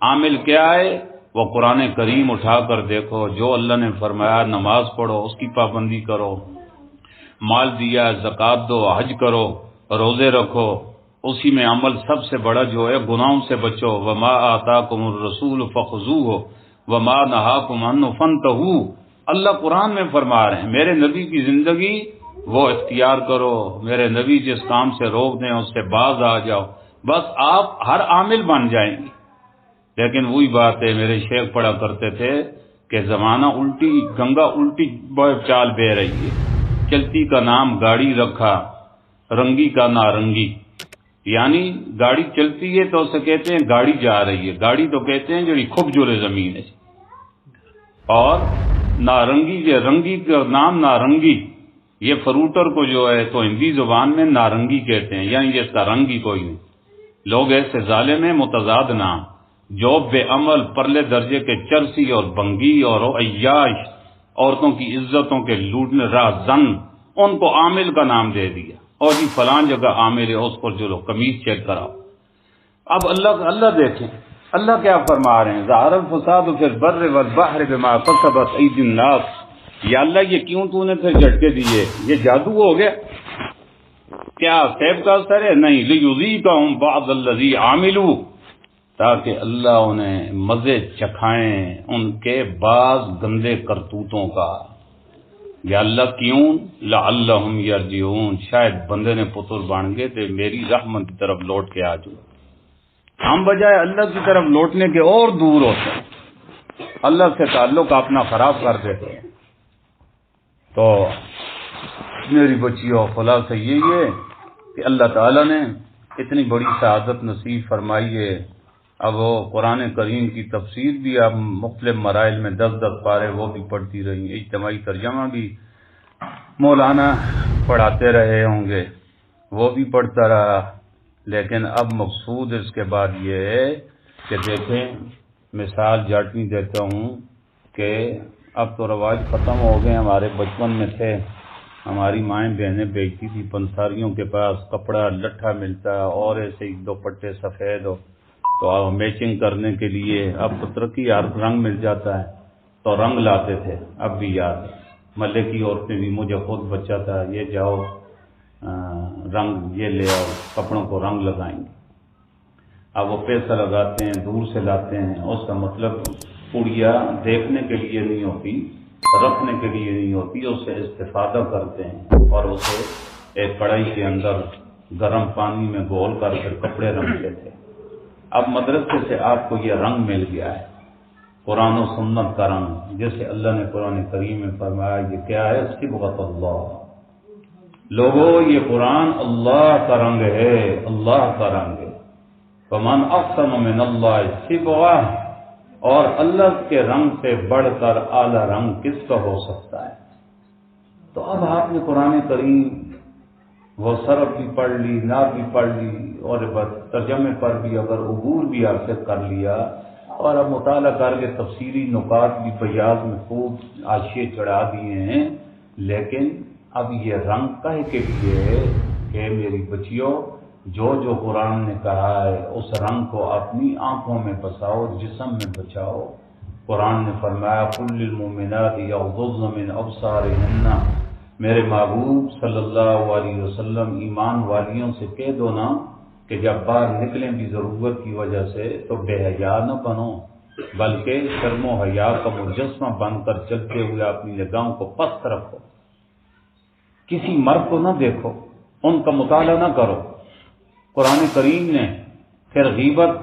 عامل کیا ہے؟ وہ قرآن کریم اٹھا کر دیکھو، جو اللہ نے فرمایا نماز پڑھو اس کی پابندی کرو، مال دیا زکوٰۃ دو، حج کرو، روزے رکھو، اسی میں عمل سب سے بڑا جو ہے گناہوں سے بچو۔ وما آتاکم الرسول فخذوہ وما نہاکم عنہ فانتہوا۔ اللہ قرآن میں فرما رہے ہیں میرے نبی کی زندگی وہ اختیار کرو، میرے نبی جس کام سے روک دیں اس سے باز آ جاؤ، بس آپ ہر عامل بن جائیں گے۔ لیکن وہی بات ہے، میرے شیخ پڑھا کرتے تھے کہ زمانہ الٹی گنگا الٹی چال بہ رہی ہے، چلتی کا نام گاڑی رکھا، رنگی کا نارنگی، یعنی گاڑی چلتی ہے تو اسے کہتے ہیں گاڑی جا رہی ہے، گاڑی تو کہتے ہیں جڑی کھب جلے زمین ہے، اور نارنگی جو رنگی کا نام نارنگی، یہ فروٹر کو جو ہے تو ہندی زبان میں نارنگی کہتے ہیں، یعنی اس کا رنگ ہی کوئی نہیں۔ لوگ ایسے ظالم ہیں متضاد نام، جو بے عمل پرلے درجے کے چرسی اور بنگی اور عیاش، عورتوں کی عزتوں کے لوٹنے راہ زن، ان کو عامل کا نام دے دیا، اور جی فلان جگہ عامل ہے، اس پر جو لو قمیض چیک کراؤ۔ اب اللہ دیکھیں اللہ کیا فرما رہے ہیں، ظہر الفساد فی البر والبحر بما کسبت ایدی الناس۔ یا اللہ یہ کیوں تو نے پھر جھٹکے دیے، یہ جادو ہو گیا کیا؟ سیب کا اثر ہے؟ نہیں، لیذیقہم بعض الذی عملوا، تاکہ اللہ انہیں مزے چکھائیں ان کے بعض گندے کرتوتوں کا۔ یا اللہ کیوں؟ لعلہم یرجعون، شاید بندے نے پتر بن گئے تو میری رحمت کی طرف لوٹ کے آ جاؤ۔ ہم بجائے اللہ کی طرف لوٹنے کے اور دور ہوتے ہیں، اللہ سے تعلق اپنا خراب کر دیتے ہیں۔ تو میری بچیوں خلاصہ یہی ہے کہ اللہ تعالیٰ نے اتنی بڑی سعادت نصیب فرمائی ہے۔ اب وہ قرآن کریم کی تفسیر بھی اب مختلف مراحل میں 10 پارے وہ بھی پڑھتی رہی، اجتماعی ترجمہ بھی مولانا پڑھاتے رہے ہوں گے، وہ بھی پڑھتا رہا۔ لیکن اب مقصود اس کے بعد یہ ہے کہ دیکھیں، مثال جاٹنی دیتا ہوں کہ اب تو رواج ختم ہو گئے، ہمارے بچپن میں تھے، ہماری مائیں بہنیں بیچتی تھی پنساریوں کے پاس، کپڑا لٹھا ملتا اور ایسے ہی دوپٹے سفید ہو، تو میچنگ کرنے کے لیے اب تو ترقی ہر رنگ مل جاتا ہے تو رنگ لاتے تھے۔ اب بھی یاد ہے، محلے کی عورتیں بھی، مجھے خود بچہ تھا، یہ جاؤ رنگ یہ لے آؤ، کپڑوں کو رنگ لگائیں گے۔ اب وہ پیسہ لگاتے ہیں، دور سے لاتے ہیں، اس کا مطلب پڑیا دیکھنے کے لیے نہیں ہوتی، رکھنے کے لیے نہیں ہوتی، اس سے استفادہ کرتے ہیں اور اسے ایک کڑھائی کے اندر گرم پانی میں گھول کر پھر کپڑے رنگتے تھے۔ اب مدرسے سے آپ کو یہ رنگ مل گیا ہے، قرآن و سنت کا رنگ، جیسے اللہ نے قرآن کریم میں فرمایا یہ کیا ہے؟ صبغۃ اللہ۔ لوگوں یہ قرآن اللہ کا رنگ ہے، اللہ کا رنگ ہے۔ فمن احسن من اللہ صبغۃ، اور اللہ کے رنگ سے بڑھ کر اعلیٰ رنگ کس کا ہو سکتا ہے؟ تو اب آپ نے قرآن کریم وہ صرف بھی پڑھ لی، نعت بھی پڑھ لی، اور ترجمے پر بھی اگر عبور بھی حاصل کر لیا، اور اب مطالعہ کر کے تفسیری نکات بھی بیاض میں خوب حاشیے چڑھا دیے ہیں، لیکن اب یہ رنگ کہے کے لیے ہے کہ میری بچیوں جو جو قرآن نے کہا ہے اس رنگ کو اپنی آنکھوں میں بساؤ، جسم میں بچاؤ۔ قرآن نے فرمایا قل للمؤمنات یغضضن من ابصارهن، میرے محبوب صلی اللہ علیہ وسلم ایمان والیوں سے کہہ دو نا کہ جب باہر نکلیں بھی ضرورت کی وجہ سے تو بے حیا نہ بنو، بلکہ شرم و حیا کا مجسمہ بن کر چلتے ہوئے اپنی نگاہوں کو پست رکھو، کسی مرد کو نہ دیکھو، ان کا مطالعہ نہ کرو۔ قرآن کریم نے پھر غیبت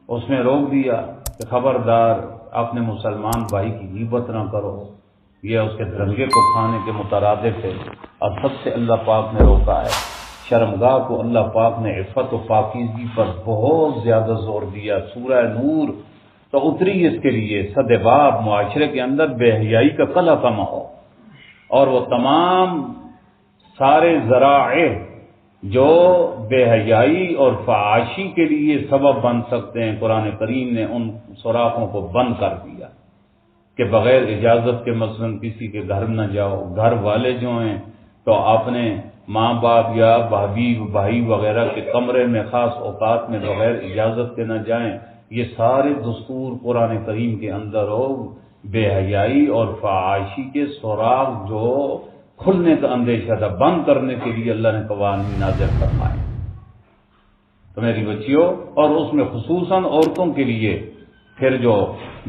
اس میں روک دیا کہ خبردار اپنے مسلمان بھائی کی غیبت نہ کرو، یہ اس کے درنگے کو کھانے کے مترادف ہے، اور سب سے اللہ پاک نے روکا ہے۔ شرمگاہ کو اللہ پاک نے عفت و پاکیزگی پر بہت زیادہ زور دیا۔ سورہ نور تو اتری اس کے لیے صدباب معاشرے کے اندر بے حیائی کا کلا کما ہو، اور وہ تمام سارے ذرائع جو بے حیائی اور فحاشی کے لیے سبب بن سکتے ہیں، قرآن کریم نے ان سوراخوں کو بند کر دیا کہ بغیر اجازت کے مثلا کسی کے گھر نہ جاؤ۔ گھر والے جو ہیں تو اپنے ماں باپ یا بھائی وغیرہ کے کمرے میں خاص اوقات میں بغیر اجازت کے نہ جائیں۔ یہ سارے دستور قرآن کریم کے اندر ہو بے حیائی اور فحاشی کے سوراخ جو کھلنے کا اندیشہ تھا، بند کرنے کے لیے اللہ نے قوانین نازل فرمائے۔ تو میری بچیوں، اور اس میں خصوصاً عورتوں کے لیے پھر جو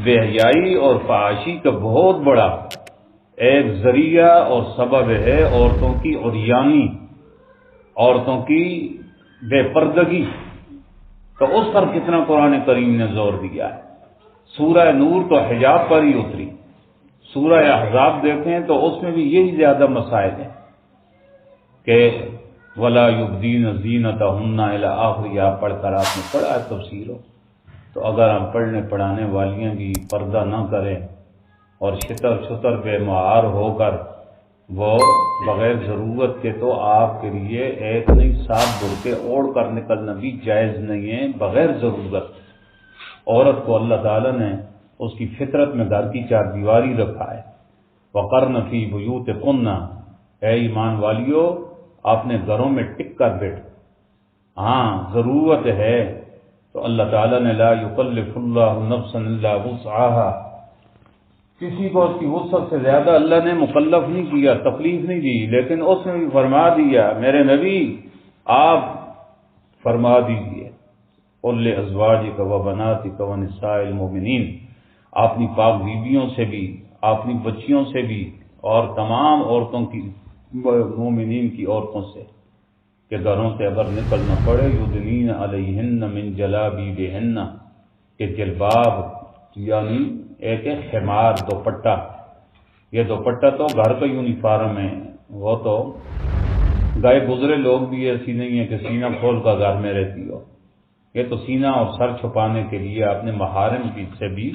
بے حیائی اور فحاشی کا بہت بڑا ایک ذریعہ اور سبب ہے عورتوں کی عریانی، عورتوں کی بے پردگی، تو اس پر کتنا قرآن کریم نے زور دیا ہے۔ سورہ نور تو حجاب پر ہی اتری، سورہ احزاب دیکھیں تو اس میں بھی یہی زیادہ مسائل ہیں کہ وَلَا يُبْدِينَ زِينَتَهُنَّ إِلَىٰ آخر آپ پڑھ کر آپ نے پڑھا ہے تفسیر ہو، تو اگر ہم پڑھنے پڑھانے والیاں بھی پردہ نہ کریں اور شتر شتر بے مہار ہو کر وہ بغیر ضرورت کے، تو آپ کے لیے ایک نہیں 7 برقعے اوڑھ کر نکلنا بھی جائز نہیں ہے بغیر ضرورت۔ عورت کو اللہ تعالیٰ نے اس کی فطرت میں گھر کی 4 دیواری رکھا ہے۔ وَقَرْنَ فِي بُيُوتِكُنَّ، اے ایمان والیو اپنے گھروں میں ٹک کر بیٹھو۔ ہاں ضرورت ہے تو اللہ تعالیٰ نے لا يكلف اللہ نفسا الا وسعها، کسی کو اس کی وسعت سے زیادہ اللہ نے مکلف نہیں کیا، تکلیف نہیں دی، لیکن اس نے بھی فرما دیا میرے نبی آپ فرما دیجئے قل لازواجک وبناتک ونساء المؤمنین، اپنی پاک بیویوں سے بھی، اپنی بچیوں سے بھی، اور تمام عورتوں کی، مومنین کی عورتوں سے کہ گھروں سے اگر نکلنا پڑے یدنین علیہن من جلابیبہن، کہ جلباب یعنی ایک خمار دوپٹہ، یہ دوپٹہ تو گھر کا یونیفارم ہے، وہ تو گئے گزرے لوگ بھی ایسی نہیں ہے کہ سینہ کھول کر گھر میں رہتی ہو، یہ تو سینہ اور سر چھپانے کے لیے اپنے محارم کی سے بھی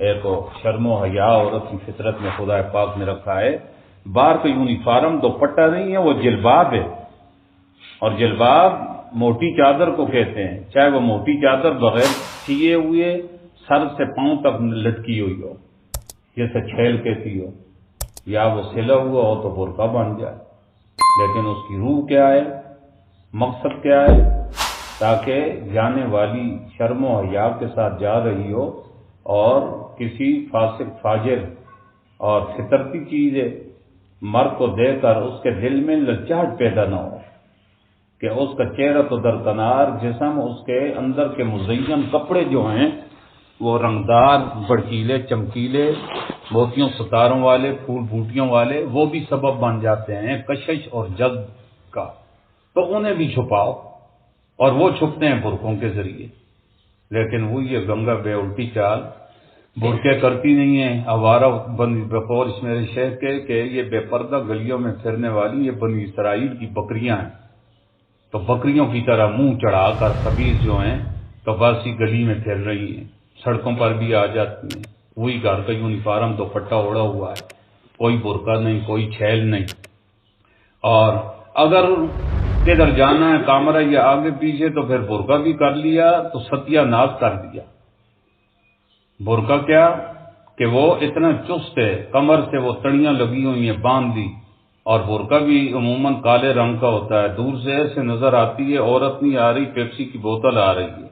ایک شرم و حیا عورت کی فطرت میں خدا پاک نے رکھا ہے۔ باہر کا یونیفارم دوپٹہ نہیں ہے، وہ جلباب ہے، اور جلباب موٹی چادر کو کہتے ہیں، چاہے وہ موٹی چادر بغیر سیے ہوئے سر سے پاؤں تک لٹکی ہوئی ہو جیسے چھیل کہتی ہو، یا وہ سلا ہوا ہو تو برقع بن جائے، لیکن اس کی روح کیا ہے، مقصد کیا ہے، تاکہ جانے والی شرم و حیا کے ساتھ جا رہی ہو اور کسی فاسق فاجر اور فطرتی چیز ہے مرد کو دیکھ کر اس کے دل میں للچاہٹ پیدا نہ ہو کہ اس کا چہرہ تو درکنار جسم، اس کے اندر کے مزین کپڑے جو ہیں وہ رنگدار، بڑکیلے، چمکیلے، موتیوں ستاروں والے، پھول بوٹیوں والے، وہ بھی سبب بن جاتے ہیں کشش اور جذب کا، تو انہیں بھی چھپاؤ، اور وہ چھپتے ہیں برقعوں کے ذریعے۔ لیکن وہ یہ گنگا بے الٹی چال برقعے کرتی نہیں ہیں، آوارہ بنی بقول اس میرے شیخ کے کہ یہ بے پردہ گلیوں میں پھرنے والی یہ بنی اسرائیل کی بکریاں ہیں، تو بکریوں کی طرح منہ چڑھا کر خبیث جو ہیں تو باسی گلی میں پھر رہی ہیں، سڑکوں پر بھی آ جاتی ہیں، وہی گھر کا یونیفارم دوپٹہ اوڑا ہوا ہے، کوئی برقع نہیں، کوئی چھیل نہیں، اور اگر کدھر جانا ہے کامرہ یا آگے پیچھے تو پھر برقع بھی کر لیا تو ستیہ ناز کر دیا۔ برقع کیا کہ وہ اتنا چست ہے، کمر سے وہ تڑیاں لگی ہوئی ہیں باندھ دی، اور برقع بھی عموماً کالے رنگ کا ہوتا ہے، دور سے ایسے نظر آتی ہے عورت نہیں آ رہی، پیپسی کی بوتل آ رہی ہے،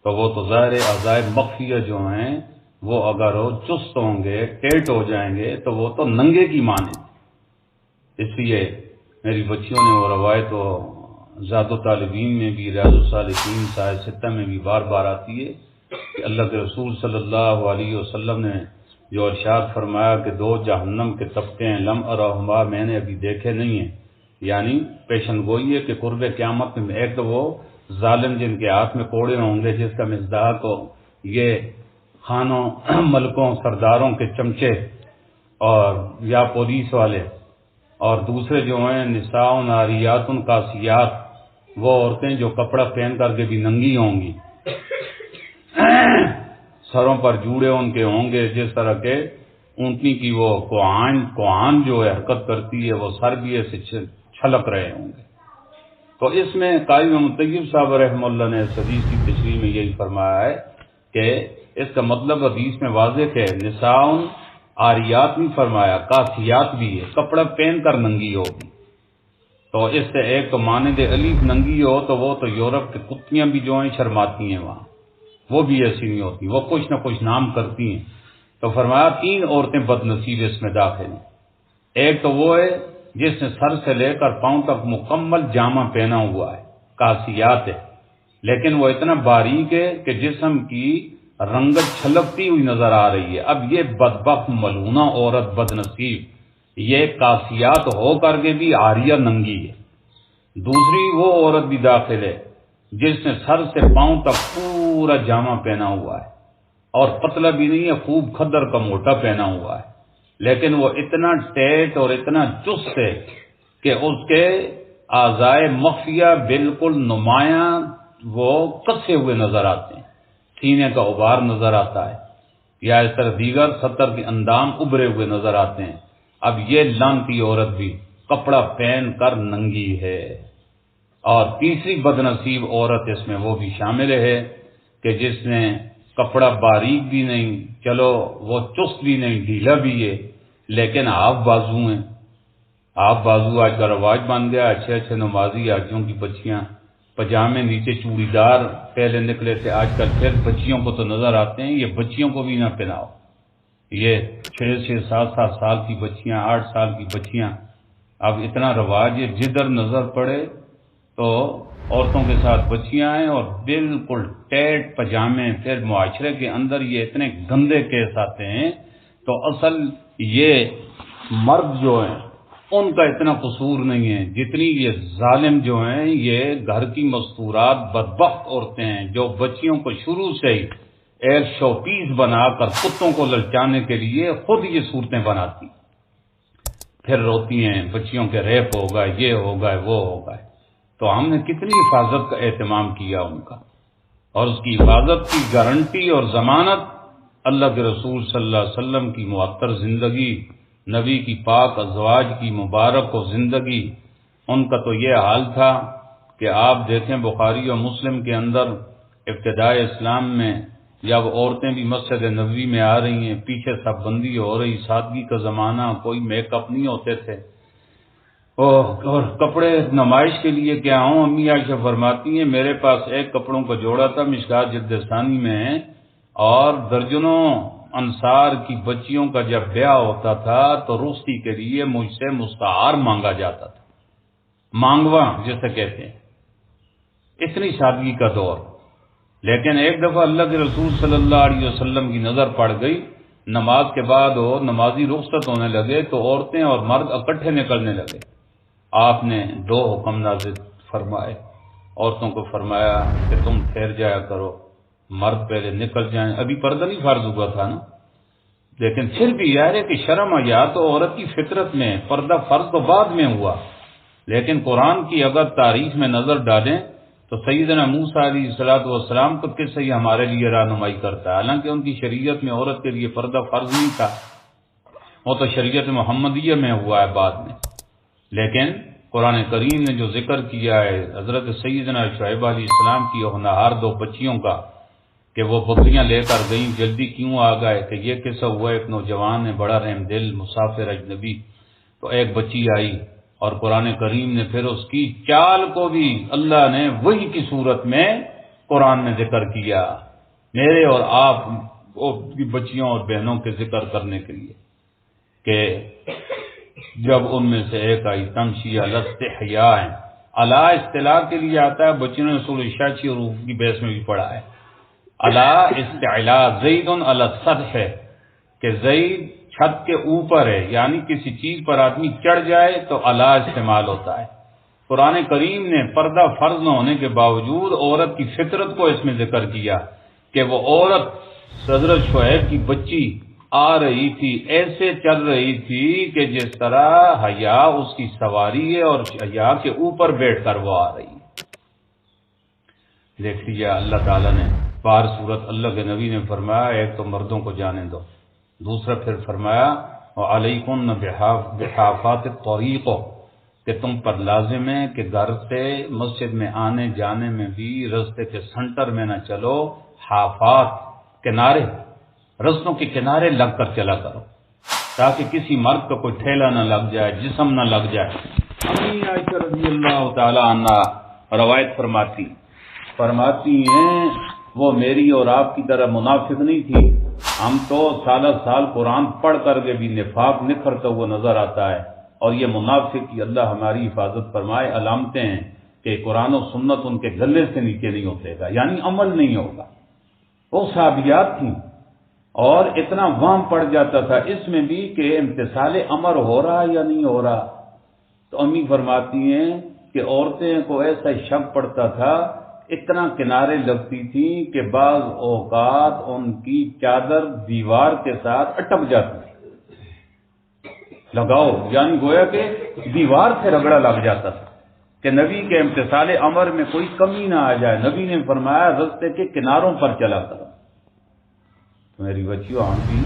تو وہ تو ظاہر اعضائے مخفیہ جو ہیں وہ اگر وہ چست ہوں گے، ٹیٹ ہو جائیں گے تو وہ تو ننگے کی مانے۔ اس لیے میری بچیوں نے وہ روایت و زاد و طالبین میں بھی، ریاض الصالحین سائے ستہ میں بھی بار بار آتی ہے کہ اللہ کے رسول صلی اللہ علیہ وسلم نے جو ارشاد فرمایا کہ 2 جہنم کے طبقے ہیں لم ارہما، میں نے ابھی دیکھے نہیں ہیں، یعنی پیشن گوئی ہے کہ قرب قیامت میں ایک تو وہ ظالم جن کے ہاتھ میں کوڑے ہوں گے جس کا مصداق ہو یہ خانوں ملکوں سرداروں کے چمچے، اور یا پولیس والے، اور دوسرے جو ہیں نساء عاریات کاسیات، وہ عورتیں جو کپڑا پہن کر کے بھی ننگی ہوں گی، سروں پر جوڑے ان کے ہوں گے جس طرح کے اونٹنی کی وہ کوہان جو ہے حرکت کرتی ہے، وہ سر بھی ایسے چھلک رہے ہوں گے۔ تو اس میں قاری طیب صاحب رحمہ اللہ نے اس حدیث کی تشریح میں یہی فرمایا ہے کہ اس کا مطلب حدیث میں واضح ہے، نساء عاریات نہیں فرمایا، کاسیات بھی ہے، کپڑا پہن کر ننگی ہوگی۔ تو اس سے ایک تو مانند الف ننگی ہو تو وہ تو یورپ کے کتیاں بھی جو ہیں شرماتی ہیں، وہاں وہ بھی ایسی نہیں ہوتی، وہ کچھ نہ کچھ نام کرتی ہیں۔ تو فرمایا 3 عورتیں بد نصیب اس میں داخل ہیں۔ ایک تو وہ ہے جس نے سر سے لے کر پاؤں تک مکمل جامہ پہنا ہوا ہے، کاسیات ہے، لیکن وہ اتنا باریک ہے کہ جسم کی رنگت چھلکتی ہوئی نظر آ رہی ہے۔ اب یہ بدبخت ملعونہ عورت بد نصیب، یہ کاسیات ہو کر کے بھی عاریہ ننگی ہے۔ دوسری وہ عورت بھی داخل ہے جس نے سر سے پاؤں تک پورا جامہ پہنا ہوا ہے، اور پتلا بھی نہیں ہے، خوب کھدر کا موٹا پہنا ہوا ہے، لیکن وہ اتنا ٹیٹ اور اتنا چست ہے کہ اس کے اعضائے مخفیہ بالکل نمایاں وہ کسے ہوئے نظر آتے ہیں، سینے کا غبار نظر آتا ہے، یا اس طرح دیگر سطر کے اندام ابھرے ہوئے نظر آتے ہیں۔ اب یہ لانتی عورت بھی کپڑا پہن کر ننگی ہے۔ اور تیسری بد نصیب عورت اس میں وہ بھی شامل ہے کہ جس نے کپڑا باریک بھی نہیں، چلو وہ چست بھی نہیں، ڈھیلا بھی ہے، لیکن آپ بازو ہیں۔ آپ بازو آج کا رواج بن گیا، اچھے اچھے نمازی آجیوں کی بچیاں پجامے نیچے چوڑی دار پہلے نکلے تھے، آج کل پھر بچیوں کو تو نظر آتے ہیں، یہ بچیوں کو بھی نہ پہناؤ۔ یہ 6 7 سال کی بچیاں، 8 سال کی بچیاں، اب اتنا رواج ہے، جدھر نظر پڑے تو عورتوں کے ساتھ بچیاں ہیں اور بالکل ٹیٹ پجامے۔ پھر معاشرے کے اندر یہ اتنے گندے کیس آتے ہیں، تو اصل یہ مرد جو ہیں ان کا اتنا قصور نہیں ہے جتنی یہ ظالم جو ہیں، یہ گھر کی مستورات بدبخت عورتیں ہیں جو بچیوں کو شروع سے ہی ایک شو پیس بنا کر کتوں کو للچانے کے لیے خود یہ صورتیں بناتی، پھر روتی ہیں بچیوں کے ریپ ہوگا، یہ ہوگا، وہ ہوگا۔ تو ہم نے کتنی حفاظت کا اہتمام کیا ان کا، اور اس کی حفاظت کی گارنٹی اور ضمانت اللہ کے رسول صلی اللہ علیہ وسلم کی معطر زندگی، نبی کی پاک ازواج کی مبارک و زندگی۔ ان کا تو یہ حال تھا کہ آپ دیکھیں بخاری اور مسلم کے اندر ابتدائے اسلام میں جب عورتیں بھی مسجد نبوی میں آ رہی ہیں، پیچھے سب بندی ہو رہی، سادگی کا زمانہ، کوئی میک اپ نہیں ہوتے تھے، اور کپڑے نمائش کے لیے کیا ہوں۔ امی عائشہ فرماتی ہیں میرے پاس ایک کپڑوں کا جوڑا تھا مشکات جلد ثانی میں، اور درجنوں انصار کی بچیوں کا جب بیاہ ہوتا تھا تو رخصتی کے لیے مجھ سے مستعار مانگا جاتا تھا، مانگواں جسے کہتے ہیں، اتنی سادگی کا دور۔ لیکن ایک دفعہ اللہ کے رسول صلی اللہ علیہ وسلم کی نظر پڑ گئی، نماز کے بعد وہ نمازی رخصت ہونے لگے تو عورتیں اور مرد اکٹھے نکلنے لگے۔ آپ نے 2 حکم نازل فرمائے، عورتوں کو فرمایا کہ تم ٹھہر جایا کرو، مرد پہلے نکل جائیں، ابھی پردہ نہیں فرض ہوا تھا نا، لیکن پھر بھی یار ہے کہ شرم حیا تو عورت کی فطرت میں، پردہ فرض تو بعد میں ہوا۔ لیکن قرآن کی اگر تاریخ میں نظر ڈالیں تو سیدنا موسیٰ علیہ السلام کا قصہ ہی ہمارے لیے رہنمائی کرتا ہے، حالانکہ ان کی شریعت میں عورت کے لیے پردہ فرض نہیں تھا، وہ تو شریعت محمدیہ میں ہوا ہے بعد میں۔ لیکن قرآن کریم نے جو ذکر کیا ہے حضرت سیدنا شعیب علیہ السلام کی ہونہار 2 بچیوں کا کہ وہ بکریاں لے کر گئیں، جلدی کیوں آ گئے، کہ یہ قصہ ہوا ایک نوجوان ہے بڑا رحم دل مسافر اجنبی، تو ایک بچی آئی اور قرآن کریم نے پھر اس کی چال کو بھی اللہ نے وہی کی صورت میں قرآن میں ذکر کیا، میرے اور آپ کی بچیوں اور بہنوں کے ذکر کرنے کے لیے، کہ جب ان میں سے ایک آئی تمشی علی استحیاء، علی اصطلاح کے لیے آتا ہے، بچیوں نے رسول شاچی اور روح کی بحث میں بھی پڑھا ہے، علی استعلاء زید علی السطح ہے کہ زید چھت کے اوپر ہے، یعنی کسی چیز پر آدمی چڑھ جائے تو علی استعمال ہوتا ہے۔ قرآن کریم نے پردہ فرض نہ ہونے کے باوجود عورت کی فطرت کو اس میں ذکر کیا کہ وہ عورت حضرت شعیب کی بچی آ رہی تھی، ایسے چل رہی تھی کہ جس طرح حیا اس کی سواری ہے اور حیا کے اوپر بیٹھ کر وہ آ رہی ہے۔ دیکھ لیجیے اللہ تعالیٰ نے بار صورت اللہ کے نبی نے فرمایا ایک تو مردوں کو جانے دو، دوسرا پھر فرمایا وعلیکم بحافات الطریق، کہ تم پر لازم ہے کہ گھر سے مسجد میں آنے جانے میں بھی رستے کے سنٹر میں نہ چلو، حافات کنارے، رستوں کے کنارے لگ کر چلا کرو تاکہ کسی مرد کا کوئی ٹھیلا نہ لگ جائے، جسم نہ لگ جائے۔ امی عائشہ رضی اللہ تعالی عنہ روایت فرماتی ہیں وہ میری اور آپ کی طرح منافق نہیں تھی، ہم تو سالہ سال قرآن پڑھ کر کے بھی نفاق نکھرتا ہوا نظر آتا ہے، اور یہ منافق کی اللہ ہماری حفاظت فرمائے علامتیں ہیں کہ قرآن و سنت ان کے گلے سے نیچے نہیں اترے گا، یعنی عمل نہیں ہوگا۔ وہ صحابیات تھیں اور اتنا وہم پڑ جاتا تھا اس میں بھی کہ امتثال امر ہو رہا یا نہیں ہو رہا۔ تو امی فرماتی ہیں کہ عورتیں کو ایسا شک پڑتا تھا، اتنا کنارے لگتی تھی کہ بعض اوقات ان کی چادر دیوار کے ساتھ اٹک جاتی تھی، لگاؤ یعنی گویا کہ دیوار سے رگڑا لگ جاتا تھا کہ نبی کے امتثال امر میں کوئی کمی نہ آ جائے۔ نبی نے فرمایا رستے کے کناروں پر چلا کرو۔ میری بچیوں، ہم بھی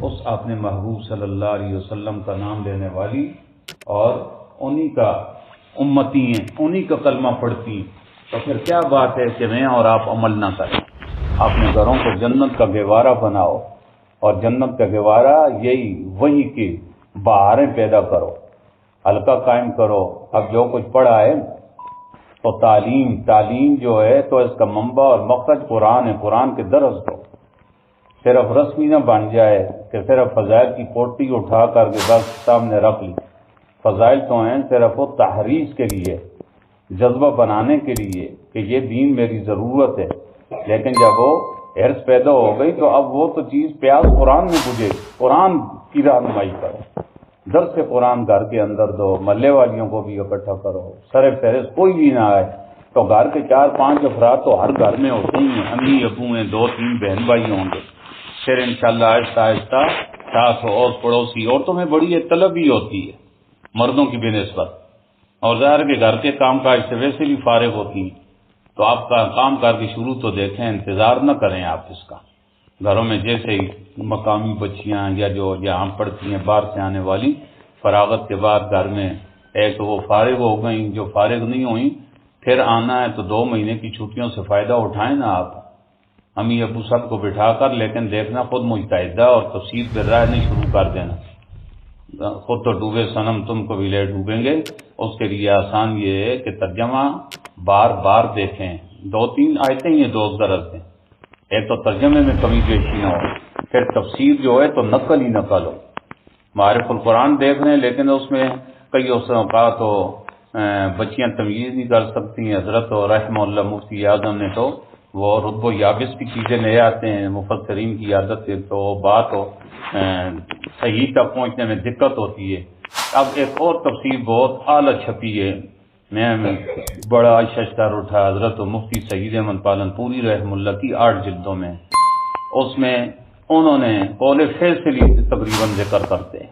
اس اپنے محبوب صلی اللہ علیہ وسلم کا نام لینے والی اور انہی کا امتی ہیں، انہی کا کلمہ پڑھتی ہیں، تو پھر کیا بات ہے کہ میں اور آپ عمل نہ کریں؟ اپنے گھروں کو جنت کا گہوارہ بناؤ، اور جنت کا گہوارہ یہی وہی کی بہاریں پیدا کرو، حلقہ قائم کرو۔ اب جو کچھ پڑھا ہے تو تعلیم جو ہے تو اس کا منبع اور مقصد قرآن ہے، قرآن کے درس دو، صرف رسمی نہ بن جائے کہ صرف فضائل کی پوٹی اٹھا کر کے بس سامنے رکھ لی۔ فضائل تو ہیں صرف وہ تحریض کے لیے، جذبہ بنانے کے لیے کہ یہ دین میری ضرورت ہے، لیکن جب وہ حرص پیدا ہو گئی تو اب وہ تو چیز پیاس قرآن میں بجھے، قرآن کی رہنمائی کرو، درس قرآن گھر کے اندر دو، محلے والیوں کو بھی اکٹھا کرو، سر فہرست کوئی بھی نہ آئے تو گھر کے 4-5 افراد تو ہر گھر میں ہوتے ہیں، امی ابو ہیں، 2-3 بہن بھائی ہوں گے، پھر انشاءاللہ آہستہ آہستہ ساتھ اور پڑوسی، عورتوں میں بڑی ایک طلب ہی ہوتی ہے مردوں کی بے نسبت، اور ظاہر کے گھر کے کام کاج سے ویسے بھی فارغ ہوتی ہیں، تو آپ کا کام کار کی شروع تو دیکھیں، انتظار نہ کریں آپ اس کا۔ گھروں میں جیسے ہی مقامی بچیاں یا جو یہاں پڑھتی ہیں باہر سے آنے والی، فراغت کے بعد گھر میں ایک تو وہ فارغ ہو گئیں، جو فارغ نہیں ہوئیں پھر آنا ہے تو 2 مہینے کی چھٹیوں سے فائدہ اٹھائیں نا آپ، امی ابو سب کو بٹھا کر، لیکن دیکھنا خود مجتہدہ اور تفسیر پر رائے نہیں شروع کر دینا، خود تو ڈوبے صنم تم کو بھی لے ڈوبیں گے۔ اس کے لیے آسان یہ ہے کہ ترجمہ بار بار دیکھیں، 2-3 آیتیں یہ 2 درس دیں، ایک تو ترجمے میں کمی بیشی نہ ہو، پھر تفسیر جو ہے تو نقل ہی نقل ہو۔ معارف القرآن دیکھ لیں، لیکن اس میں کئی اوقات تو بچیاں تمیز نہیں کر سکتی ہیں، حضرت رحمہ اللہ مفتی اعظم نے تو وہ رطب و یابس کی چیزیں لے آتے ہیں، مفسرین کی عادت ہے تو بات ہو صحیح تک پہنچنے میں دقت ہوتی ہے۔ اب ایک اور تفسیر بہت اعلیٰ چھپی ہے، میں بڑا ششدار اٹھا، حضرت مفتی سعید احمد پالنپوری رحمہ اللہ کی 8 جلدوں میں، اس میں انہوں نے قول فیصلی تقریباً ذکر کرتے ہیں،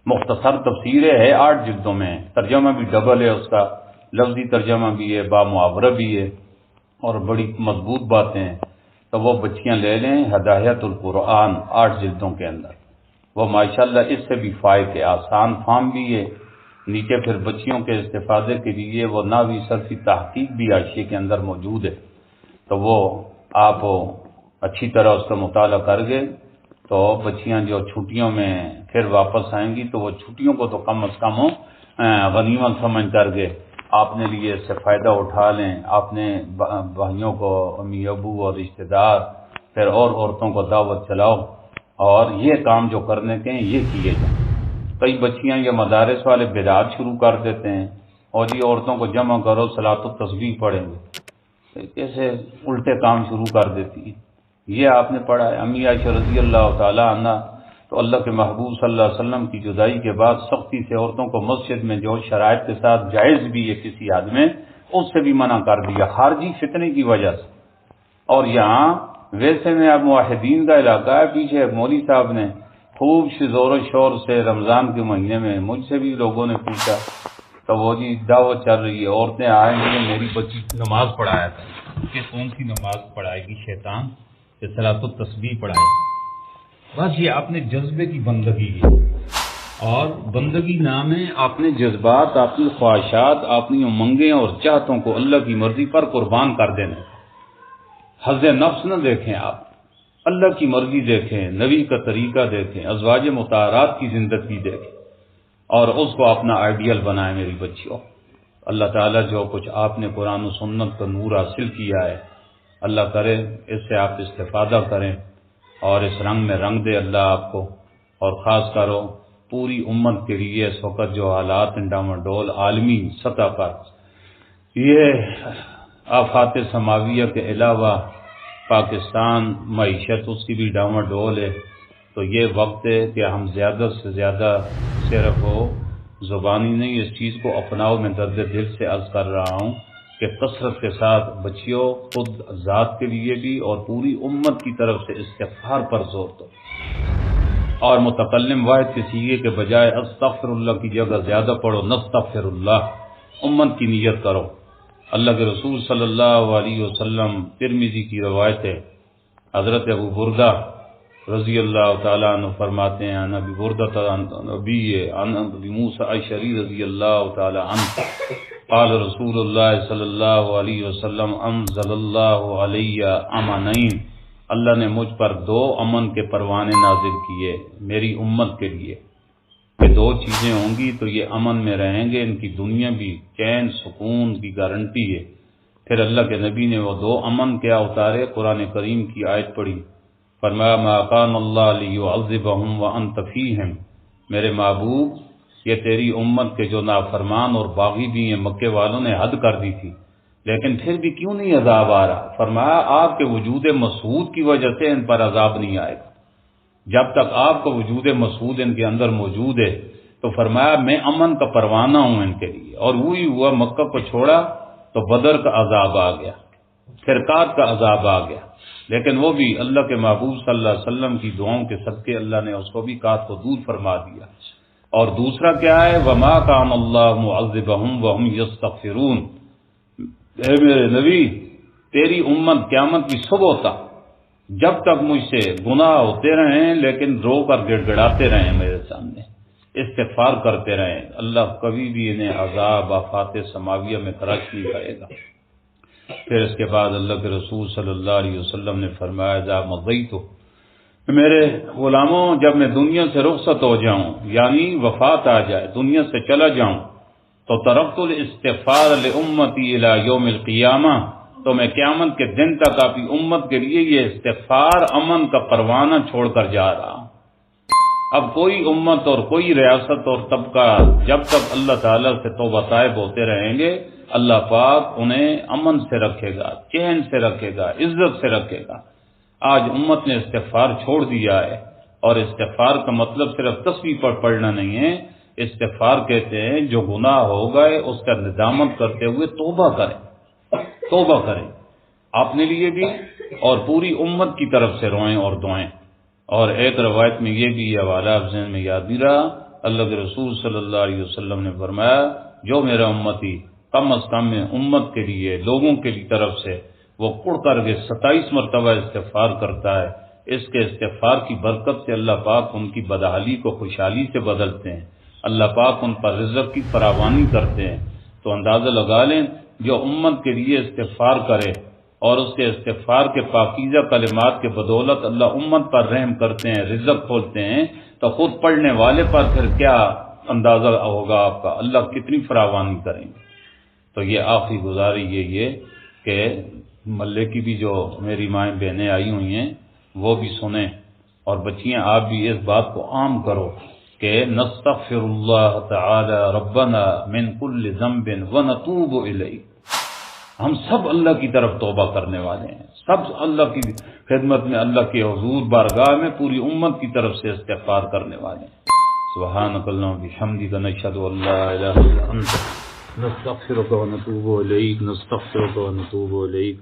مختصر تفسیر ہے 8 جلدوں میں، ترجمہ بھی ڈبل ہے اس کا، لفظی ترجمہ بھی ہے، با محاورہ بھی ہے، اور بڑی مضبوط باتیں ہیں۔ تو وہ بچیاں لے لیں، ہدایت القرآن 8 جلدوں کے اندر، وہ ماشاءاللہ اس سے بھی فائد ہے، آسان فام بھی ہے، نیچے پھر بچیوں کے استفادے کے لیے وہ ناوی صرفی تحقیق بھی حاشیے کے اندر موجود ہے، تو وہ آپ اچھی طرح اس کا مطالعہ کر گئے تو بچیاں جو چھٹیوں میں پھر واپس آئیں گی تو وہ چھٹیوں کو تو کم از کم غنیمت سمجھ کر گئے اپنے لیے اس سے فائدہ اٹھا لیں، اپنے بھائیوں کو، امی ابو اور رشتہ دار، پھر اور عورتوں کو دعوت چلاؤ، اور یہ کام جو کرنے کے ہیں یہ کیے جائیں۔ کئی بچیاں یہ مدارس والے بدعات شروع کر دیتے ہیں، اور یہ عورتوں کو جمع کرو صلاۃ التسبیح پڑھیں گے، کیسے الٹے کام شروع کر دیتی ہیں۔ یہ آپ نے پڑھا ہے، امی عائشہ رضی اللہ تعالی عنہ تو اللہ کے محبوب صلی اللہ علیہ وسلم کی جدائی کے بعد سختی سے عورتوں کو مسجد میں جو شرائط کے ساتھ جائز بھی ہے کسی حد میں، اس سے بھی منع کر دیا خارجی فتنے کی وجہ سے، اور یہاں ویسے میں اب موحدین کا علاقہ ہے، پیچھے ایک مولوی صاحب نے خوب زور و شور سے رمضان کے مہینے میں مجھ سے بھی لوگوں نے پوچھا تو وہ جی دعوت چل رہی ہے، عورتیں آئیں گی، میری بچی نماز پڑھایا تھا کہ کون سی نماز پڑھائے گی شیطان کہ صلاۃ التسبیح پڑھائے. بس یہ آپ نے جذبے کی بندگی ہے، اور بندگی نام ہے اپنے جذبات، اپنی خواہشات، اپنی امنگیں اور چاہتوں کو اللہ کی مرضی پر قربان کر دینا. حظ نفس نہ دیکھیں، آپ اللہ کی مرضی دیکھیں، نبی کا طریقہ دیکھیں، ازواج مطہرات کی زندگی دیکھیں اور اس کو اپنا آئیڈیل بنائیں. میری بچیوں، اللہ تعالیٰ جو کچھ آپ نے قرآن و سنت کا نور حاصل کیا ہے، اللہ کرے اس سے آپ استفادہ کریں اور اس رنگ میں رنگ دے اللہ آپ کو. اور خاص کرو پوری امت کے لیے اس وقت جو حالات ڈامڈول عالمی سطح پر، یہ آفات سماویہ کے علاوہ پاکستان معیشت اس کی بھی ڈاواڈول ہے، تو یہ وقت ہے کہ ہم زیادہ سے زیادہ صرف ہو زبانی نہیں اس چیز کو اپناؤ. میں درد دل سے عرض کر رہا ہوں کہ کثرت کے ساتھ بچیوں خود ذات کے لیے بھی اور پوری امت کی طرف سے استغفار پر زور دو، اور متکلم واحد کے سیغے کے بجائے استغفر اللہ کی جگہ زیادہ پڑھو، نستغفر اللہ. امت کی نیت کرو. اللہ کے رسول صلی اللہ علیہ وسلم، ترمذی کی روایت ہے، حضرت ابو بردہ رضی اللہ تعالیٰ عنہ فرماتے ہیں، نبی بردہ نبی عن ابی موسیٰ اشعری رضی اللہ تعالیٰ عنہ قال رسول اللہ صلی اللہ علیہ وسلم انزل اللہ علی امنین، اللہ نے مجھ پر 2 امن کے پروانے نازل کیے میری امت کے لیے کہ 2 چیزیں ہوں گی تو یہ امن میں رہیں گے، ان کی دنیا بھی چین سکون کی گارنٹی ہے. پھر اللہ کے نبی نے وہ 2 امن کیا اتارے، قرآن کریم کی آیت پڑھی، فرمایا ما کان اللہ لیعذبہم وانت فیہم، میرے محبوب یہ تیری امت کے جو نافرمان اور باغی بھی ہیں، مکے والوں نے حد کر دی تھی، لیکن پھر بھی کیوں نہیں عذاب آ رہا؟ فرمایا آپ کے وجود مسعود کی وجہ سے ان پر عذاب نہیں آئے گا. جب تک آپ کا وجود مسعود ان کے اندر موجود ہے تو فرمایا میں امن کا پروانہ ہوں ان کے لیے. اور وہی ہوا، مکہ کو چھوڑا تو بدر کا عذاب آ گیا، فرقات کا عذاب آ گیا، لیکن وہ بھی اللہ کے محبوب صلی اللہ علیہ وسلم کی دعاؤں کے صدقے اللہ نے اس کو بھی کات کو دور فرما دیا. اور دوسرا کیا ہے، وما کان اللہ معذبہم وہم یستغفرون، اے میرے نبی تیری امت قیامت کی صبح تک جب تک مجھ سے گناہ ہوتے رہیں لیکن رو کر گڑ گڑاتے رہیں، میرے سامنے استغفار کرتے رہیں، اللہ کبھی بھی انہیں عذاب آفات سماویہ میں خرچ نہیں کرے گا. پھر اس کے بعد اللہ کے رسول صلی اللہ علیہ وسلم نے فرمایا اذا مضیت، میرے غلاموں جب میں دنیا سے رخصت ہو جاؤں، یعنی وفات آ جائے، دنیا سے چلا جاؤں، تو ترکت الاستغفار لامتی الی یوم القیامہ، تو میں قیامت کے دن تک اپنی امت کے لیے یہ استغفار امن کا پروانہ چھوڑ کر جا رہا ہوں. اب کوئی امت اور کوئی ریاست اور طبقہ جب تک اللہ تعالیٰ سے توبہ طائب ہوتے رہیں گے، اللہ پاک انہیں امن سے رکھے گا، چین سے رکھے گا، عزت سے رکھے گا. آج امت نے استغفار چھوڑ دیا ہے، اور استغفار کا مطلب صرف تسبیح پر پڑھنا نہیں ہے. استغفار کہتے ہیں جو گناہ ہو گئے اس کا ندامت کرتے ہوئے توبہ کریں، توبہ کریں اپنے لیے بھی اور پوری امت کی طرف سے روئیں اور دعائیں. اور ایک روایت میں یہ بھی حوالہ اب ذہن میں یاد نہیں رہا، اللہ کے رسول صلی اللہ علیہ وسلم نے فرمایا جو میرا امتی کم از کم میں امت کے لیے لوگوں کے طرف سے وہ کڑ کر کے 27 مرتبہ استغفار کرتا ہے، اس کے استغفار کی برکت سے اللہ پاک ان کی بدحالی کو خوشحالی سے بدلتے ہیں، اللہ پاک ان پر رزق کی فراوانی کرتے ہیں. تو اندازہ لگا لیں جو امت کے لیے استغفار کرے اور اس کے استغفار کے پاکیزہ کلمات کے بدولت اللہ امت پر رحم کرتے ہیں، رزق کھولتے ہیں، تو خود پڑھنے والے پر پھر کیا اندازہ ہوگا آپ کا، اللہ کتنی فراوانی کریں گے. تو یہ آخری گزارش یہ کہ محلے کی بھی جو میری مائیں بہنیں آئی ہوئی ہیں وہ بھی سنیں، اور بچیاں آپ بھی اس بات کو عام کرو کہ نستغفر اللہ تعالی ربنا من کل ذنب ونتوب الیہ. ہم سب اللہ کی طرف توبہ کرنے والے ہیں، سب اللہ کی خدمت میں، اللہ کے حضور بارگاہ میں پوری امت کی طرف سے استغفار کرنے والے ہیں. سبحانک اللہم بحمدک نشہد ان لا الہ الا انت نستغفرک ونتوب الیک، نستغفرک ونتوب الیک.